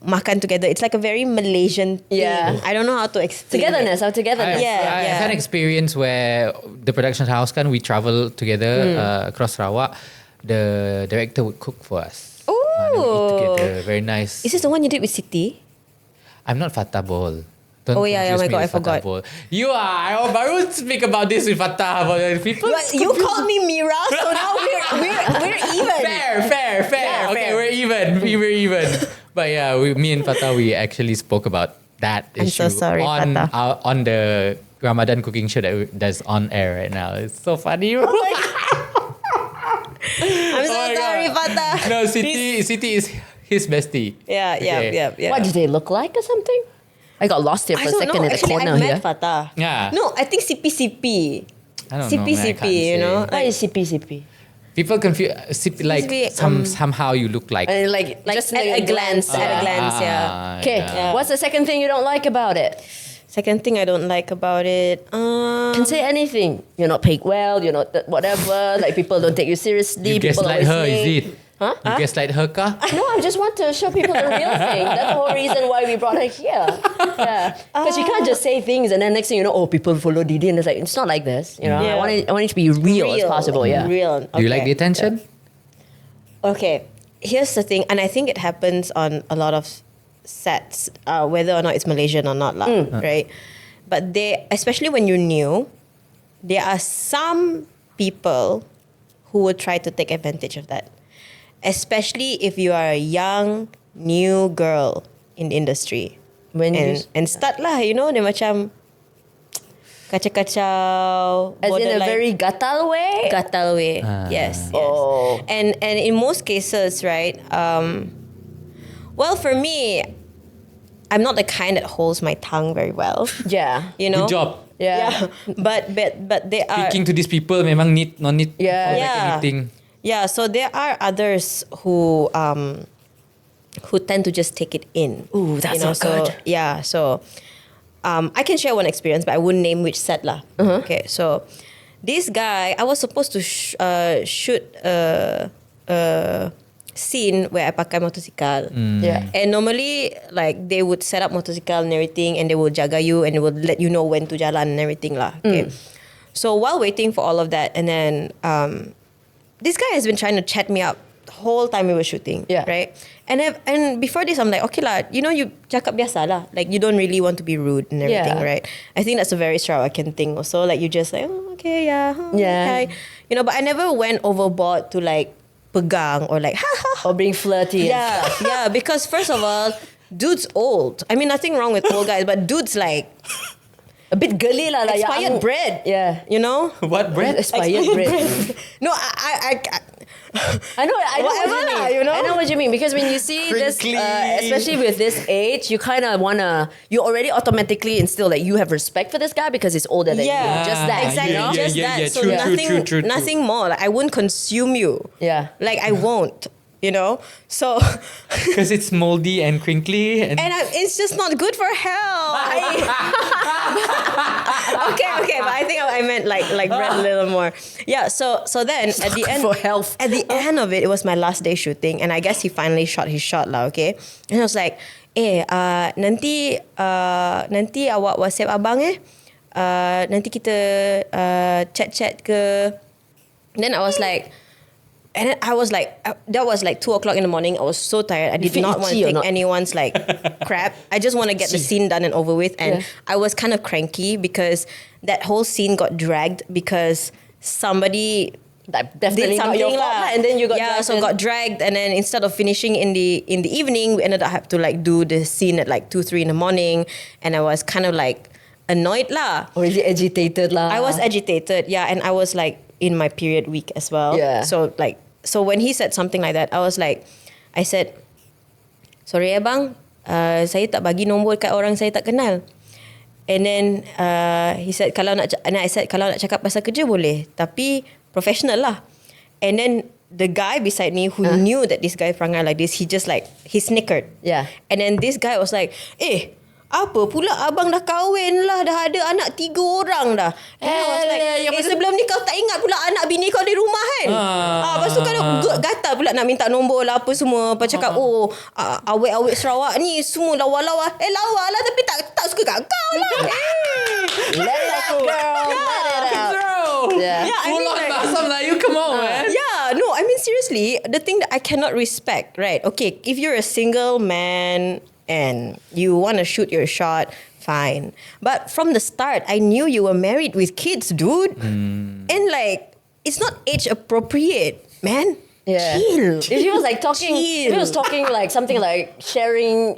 makan together. It's like a very Malaysian thing. Yeah. I don't know how to explain Togetherness, our togetherness. Yeah. I had an experience where the production house we travel together across Sarawak. the director would cook for us. Ooh. And we eat together. Very nice. Is this the one you did with Siti? I'm not Fatah Bol. Don't Oh, yeah, confuse oh my me God, with I forgot. Fatah Bol. You are. I will speak about this with Fatah Bol. People. You called me Mira, so now we're even. Fair. Yeah, Okay, fair. we're even. We're even. But yeah, me and Fatah, we actually spoke about that I'm issue so sorry, on Fatah. on the Ramadan cooking show that's on air right now. It's so funny. I'm so Oh my sorry, God. Fatah. No, Siti is his bestie. Yeah. What did they look like or something? I got lost here for I a don't second know. in the Actually, corner I here. met Fatah. Yeah. No, I think CP. I don't know, man, I CP, can't you know. say. What is CP? People confuse like CP, somehow you look like. And like Just at a glance, yeah. Okay, yeah. what's the second thing you don't like about it? Second thing I don't like about it. Can say anything. You're not paid well. You're not whatever. Like people don't take you seriously. You People gaslight always her, is late. it? Huh? You gaslight her, ka? No, I just want to show people the real thing. That's the whole reason why we brought her here. Yeah, because you can't just say things and then next thing you know, oh, people follow Dee Dee and it's like it's not like this. You know, Yeah. I want it to be real as possible. like Yeah. real. Do you like the Okay. attention? Okay, here's the thing, and I think it happens on a lot of sets, whether or not it's Malaysian or not, lah, right? But especially when you're new, there are some people who will try to take advantage of that, especially if you are a young, new girl in the industry. And start lah, you know, dia macam kacau-kacau, As in a borderline- very gatal way. gatal way. Yes. Oh. And in most cases, right? Well, for me, I'm not the kind that holds my tongue very well. Yeah. You know. Good job. Yeah. But they are. Speaking to these people, memang no need Yeah. for like Yeah. anything. Yeah. So there are others who tend to just take it in. Ooh, that's not so, good. Yeah. So I can share one experience, but I wouldn't name which set lah. Okay. So this guy, I was supposed to shoot a scene where I pakai motorcycle. Yeah. And normally, like, they would set up motorcycle and everything, and they will jaga you, and they will let you know when to jalan and everything lah. Okay. So while waiting for all of that, and then this guy has been trying to chat me up the whole time we were shooting. Yeah. Right. And before this, I'm like, okay lah, you know, you cakap biasa lah. Like, you don't really want to be rude and everything, Yeah. right? I think that's a very Sarawakian thing also. Like, you just like, oh, okay, yeah. Yeah. Okay. You know, but I never went overboard to like pegang or like, ha ha ha. Or being flirty. and Yeah, stuff. yeah. Because first of all, dude's old. I mean, nothing wrong with old guys, but dude's like A bit girly lah. Like expired young. bread. Yeah. You know? What bread? Expired bread. No, I I know what Whatever you mean. lah, you know? I know what you mean because when you see this, Crinkly. especially with this age, you kind of wanna. You already automatically instill that you have respect for this guy because he's older than you. Yeah, Just that. exactly. You know? Yeah, Just yeah, that. yeah. So True, true. nothing more. Like, I wouldn't consume you. Yeah. Like, I won't. You know. So, Because it's moldy and crinkly and it's just not good for health. Okay, but I think I meant like bread a little more. Yeah. So then at the end for health. At the end of it, it was my last day shooting, and I guess he finally shot his shot lah. Okay, and I was like, nanti awak WhatsApp abang nanti kita chat ke. Then I was like. And then I was like, that was like 2:00 in the morning. I was so tired. I did feel not want to itchy or take not? anyone's like crap. I just want to get the scene done and over with. And I was kind of cranky because that whole scene got dragged because somebody That did definitely not something your fault lah. lah. And then you got yeah, dragged so in. got dragged. And then instead of finishing in the evening, we ended up have to like do the scene at like 2-3 in the morning. And I was kind of like annoyed lah. Or is he agitated lah? I was agitated, yeah, and I was like in my period week as well. Yeah. So when he said something like that, I said, sorry bang, saya tak bagi nombor kat orang saya tak kenal. And then he said and I said kalau nak cakap pasal kerja boleh, tapi professional lah. And then the guy beside me who knew that this guy perangai like this, he snickered. Yeah. And then this guy was like, apa pula abang dah kahwin lah, dah ada anak 3 orang dah. And I was like, sebelum ni kau tak ingat pula anak bini kau di rumah kan? Lepas tu kan gatal pula nak minta nombor lah apa semua. Lepas cakap, awet-awet Sarawak ni semua lawa-lawa. Lawa lah tapi tak suka kat kau lah. Let it out, girl. Let it out. Bro, Yeah. Yeah, I full mean, on like- bahasa Melayu, come on man. Yeah, Yeah, no, I mean seriously, the thing that I cannot respect, right? Okay, if you're a single man and you want to shoot your shot, fine. But from the start, I knew you were married with kids, dude. And like, it's not age appropriate, man. Yeah. Chill. If he was like talking, if he was talking like something like sharing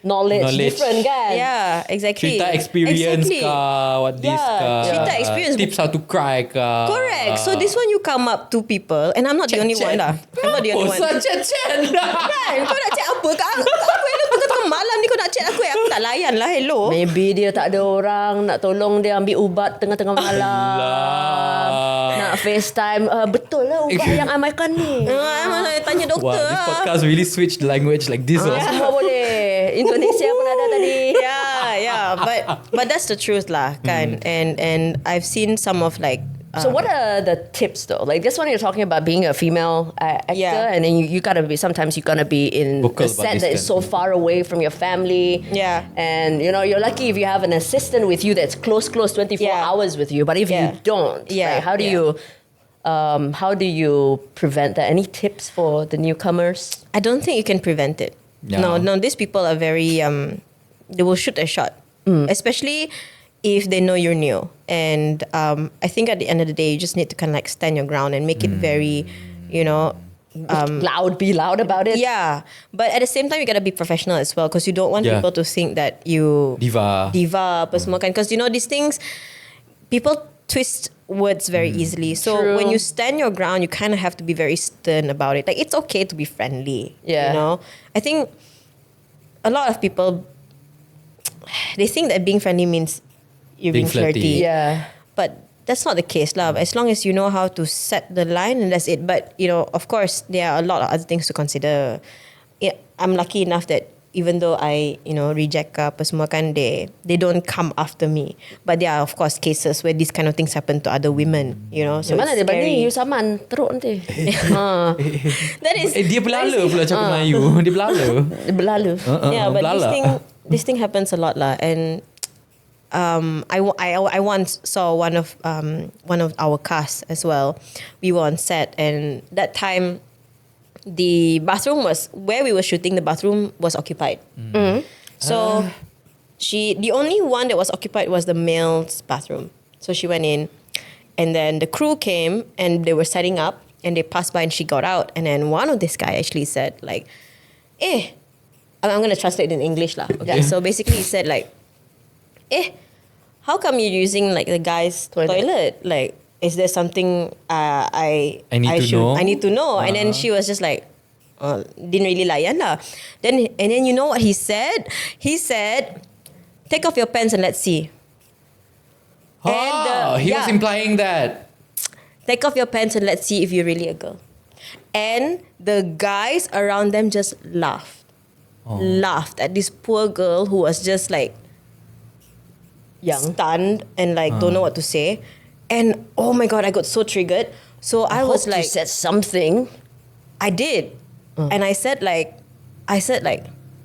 knowledge, different kan? Yeah, exactly. Cerita experience Exactly. ka, what this Yeah, ka. cerita experience. Tips how to cry ka. Correct. So this one you come up to people, and I'm not the only one lah. I'm not the only one. Chat. Kan, kau nak chat apa? Aku elok tengah malam ni kau nak chat aku, aku tak layan lah. Hello. Maybe dia tak ada orang nak tolong dia ambil ubat tengah-tengah malam. Nak FaceTime. Betul lah ubat yang I makan ni. Tanya doktor. Wow, this podcast really switched the language like this. Semua boleh. Indonesia pun ada tadi. Yeah. But that's the truth lah, kan. And I've seen some of like. So what are the tips though? Like this one you're talking about being a female actor, and then you gotta be, sometimes you're gonna be in Vocal a set that is so far away from your family. Yeah. And you know, you're lucky if you have an assistant with you that's close 24 hours with you. But if you don't, like, how do you prevent that? Any tips for the newcomers? I don't think you can prevent it. No, these people are very they will shoot a shot. Especially if they know you're new. And I think at the end of the day, you just need to kind of like stand your ground and make it very, you know, be loud about it. Yeah, but at the same time, you gotta be professional as well, because you don't want people to think that you diva apa semua kan. Because you know these things, people twist words very easily. So when you stand your ground, you kind of have to be very stern about it. Like, it's okay to be friendly. Yeah. You know, I think a lot of people, they think that being friendly means you're being flirty. Yeah. But that's not the case, love. As long as you know how to set the line, and that's it. But, you know, of course, there are a lot of other things to consider. I'm lucky enough that even though I, you know, reject apa semua kan, they don't come after me. But there are, of course, cases where these kind of things happen to other women, you know. So mana it's dia bani, you scary. saman, teruk nanti. That is... dia belala pula cakap Melayu. Dia belala. Dia berlalu. Yeah, but belala. this thing happens a lot lah. And I once saw one of our cast as well. We were on set, and that time the bathroom was where we were shooting. The bathroom was occupied. So the only one that was occupied was the male's bathroom. So she went in, and then the crew came and they were setting up, and they passed by and she got out, and then one of this guy actually said like, I'm going to translate in English lah. Okay. So basically he said like, how come you're using like the guy's toilet? Like, is there something I need to know? And then she was just like, didn't really layan lah. And then you know what he said? He said, take off your pants and let's see. He was implying that. Take off your pants and let's see if you're really a girl. And the guys around them just laughed at this poor girl who was just like stunned and like don't know what to say. And oh my God, I got so triggered. So I was like, you said something. I did. And I said like,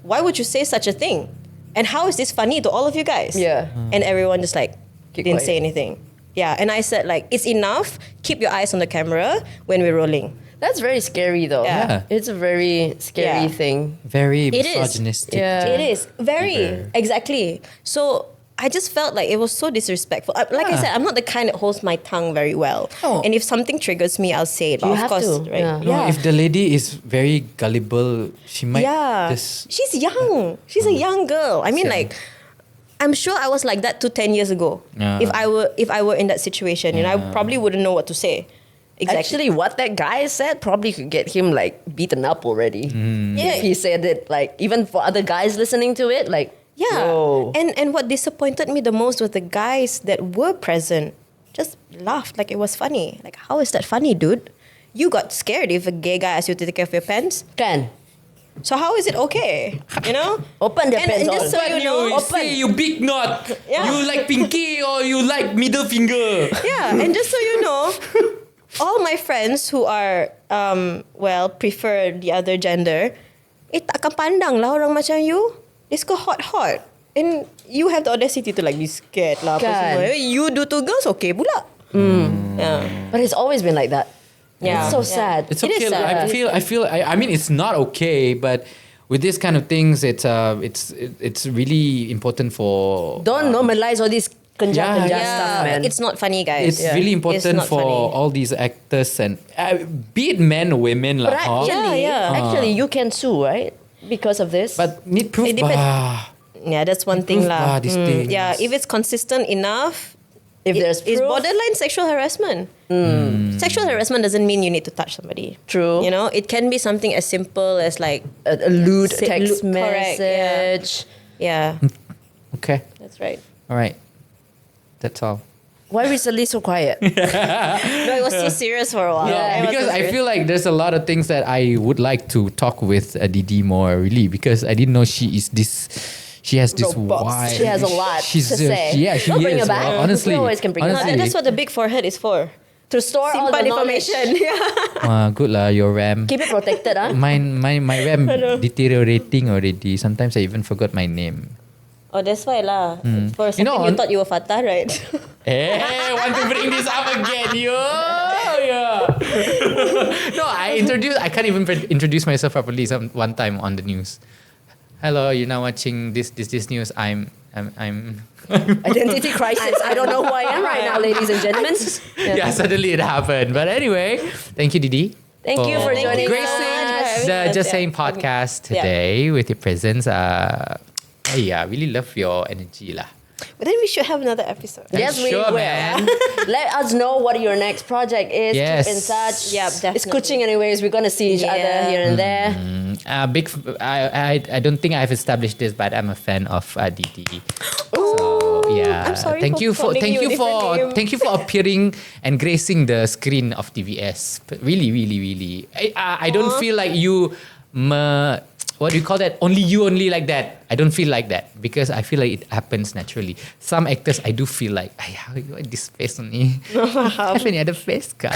why would you say such a thing? And how is this funny to all of you guys? Yeah. And everyone just like didn't quiet. say anything. Yeah. And I said like, it's enough. Keep your eyes on the camera when we're rolling. That's very scary though. Yeah. It's a very scary thing. Very It is. misogynistic. Yeah. It is. Very. Exactly. So I just felt like it was so disrespectful. Like I said, I'm not the kind that holds my tongue very well. No. And if something triggers me, I'll say it. But You of have course, to. right? Yeah. No, if the lady is very gullible, she might just... She's young. She's a young girl. I mean, like, I'm sure I was like that 10 years ago. Yeah. If I were in that situation, you know, I probably wouldn't know what to say. Exactly. Actually, what that guy said probably could get him like beaten up already. Yeah. If he said it, like, even for other guys listening to it, like, Yeah. whoa. And what disappointed me the most was the guys that were present just laughed like it was funny. Like, how is that funny, dude? You got scared if a gay guy asked you to take off your pants. Kan? So how is it okay? You know? Open the pants and just so all. you know, you say you big knot. Yeah. You like pinky or you like middle finger. yeah, and just so you know, all my friends who are prefer the other gender, tak akan pandang lah orang macam you. It's go hot. And you have the audacity to like be scared lah. Apa Kan. semua. You do to girls, okay pula. Yeah. But it's always been like that. It's so sad. It's It is okay. sad. I mean, it's not okay, but with this kind of things, it's really important for. Don't normalize all this Yeah, stuff, man. It's not funny, guys. It's really important not for funny. all these actors and be it men or women, But lah. huh? actually, you can sue, right? Because of this. But need proof, It depends. bah. Yeah, that's one thing Proof, lah. bah, these things. Yeah, if it's consistent enough, if there's it's proof, borderline sexual harassment. Sexual harassment doesn't mean you need to touch somebody. True. You know, it can be something as simple as like a lewd Say- text correct, yeah. message. yeah, Okay, that's right. all right. That's all. Why recently so quiet? No, it was too serious for a while. Yeah, It was Because so I serious. feel like there's a lot of things that I would like to talk with Dee Dee more, really, because I didn't know she is this. She has this Robust. wide. She has a lot she's, to say. Yeah, she Don't bring is. her back. well, honestly, We always can bring her No, back. honestly, that's what the big forehead is for. To store all the Simpan knowledge. information. Yeah. good lah, your RAM. Keep it protected, huh? My RAM deteriorating already. Sometimes I even forgot my name. Oh, that's why lah. For a You second, know, you on- thought you were Fatah, right? Hey, want to bring this up again, yo? Yeah. No, I can't even introduce myself properly. One time on the news. Hello, you're now watching this news. I'm. Identity crisis. I don't know who I am right now, ladies and gentlemen. Yeah, suddenly it happened. But anyway, thank you, Dee Dee. Thank you for joining gracing us. the Yes, Just yeah. Saying podcast today with your presence. Hey, I really love your energy, lah. But then we should have another episode. Yes, we Sure, will. man. Let us know what your next project is. Yes. Keep in touch. Yeah, It's definitely. coaching anyways. We're gonna see each other Yeah. here and there. I don't think I've established this, but I'm a fan of Dee Dee. So yeah, I'm sorry thank for you for calling you a different name. thank you for appearing and gracing the screen of TVS. But really, really, really, I don't feel like you. What do you call that? Only like that. I don't feel like that because I feel like it happens naturally. Some actors I do feel like, how you want this face only? Have any other face, ka?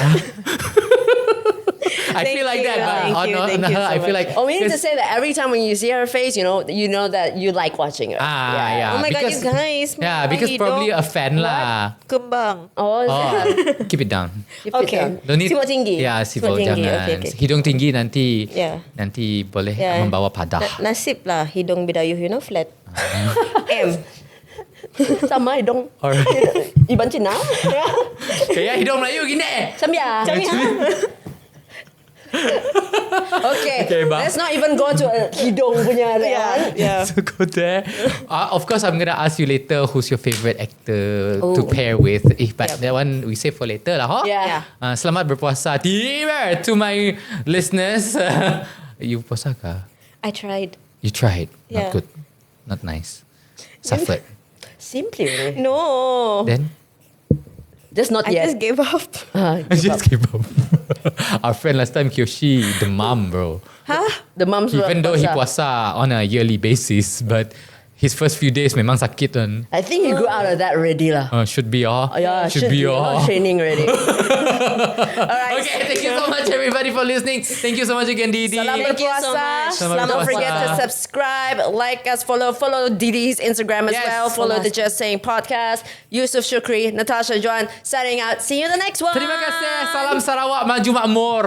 I Thank feel like you. that, but Thank you. on Thank her, you so I feel much. like. Oh, we need to because- say that every time when you see her face, you know that you like watching her. yeah. Oh my god, because, you guys. Yeah, because probably a fan lah. Kembang. Oh, Oh, keep it down. keep it Okay. down. Don't need. Sibuk tinggi. Ya, sibuk Sibuk tinggi. jangan. Okay, okay. Hidung tinggi nanti. Yeah. Nanti boleh Yeah. membawa padah. Nasib lah hidung bidayuh, flat. M. Sama dong. Alright. Iban Cina. Kayak hidung Melayu gini. Samia. Okay, Okay, bang. let's not even go to a hidung punya that one. Yeah. So go there. Of course, I'm gonna ask you later who's your favorite actor to pair with. But that one we save for later lah. Huh? Yeah. Selamat berpuasa. Tiba to my listeners. You puasa kah? I tried. You tried. Yeah. Not good. Not nice. Suffered. Simply, really. No. Then Just not I yet. just gave up. I just gave up. Our friend last time Kyoshi, the mom, bro. The mums will Even though he puasa on a yearly basis, but his first few days memang sakit kan. I think he grew out of that already lah. Should be Yeah, should be Not training already. Alright. Okay, thank you so much everybody for listening. Thank you so much again, Dee Dee. Salam Thank you berpuasa. so much. Selamat Don't berpuasa. forget to subscribe, like us, follow Dee Dee's Instagram as Yes. well. Follow the Just Saying podcast. Yusuf Shukri, Natasha Joan, signing out. See you in the next one. Terima kasih. Salam Sarawak maju makmur.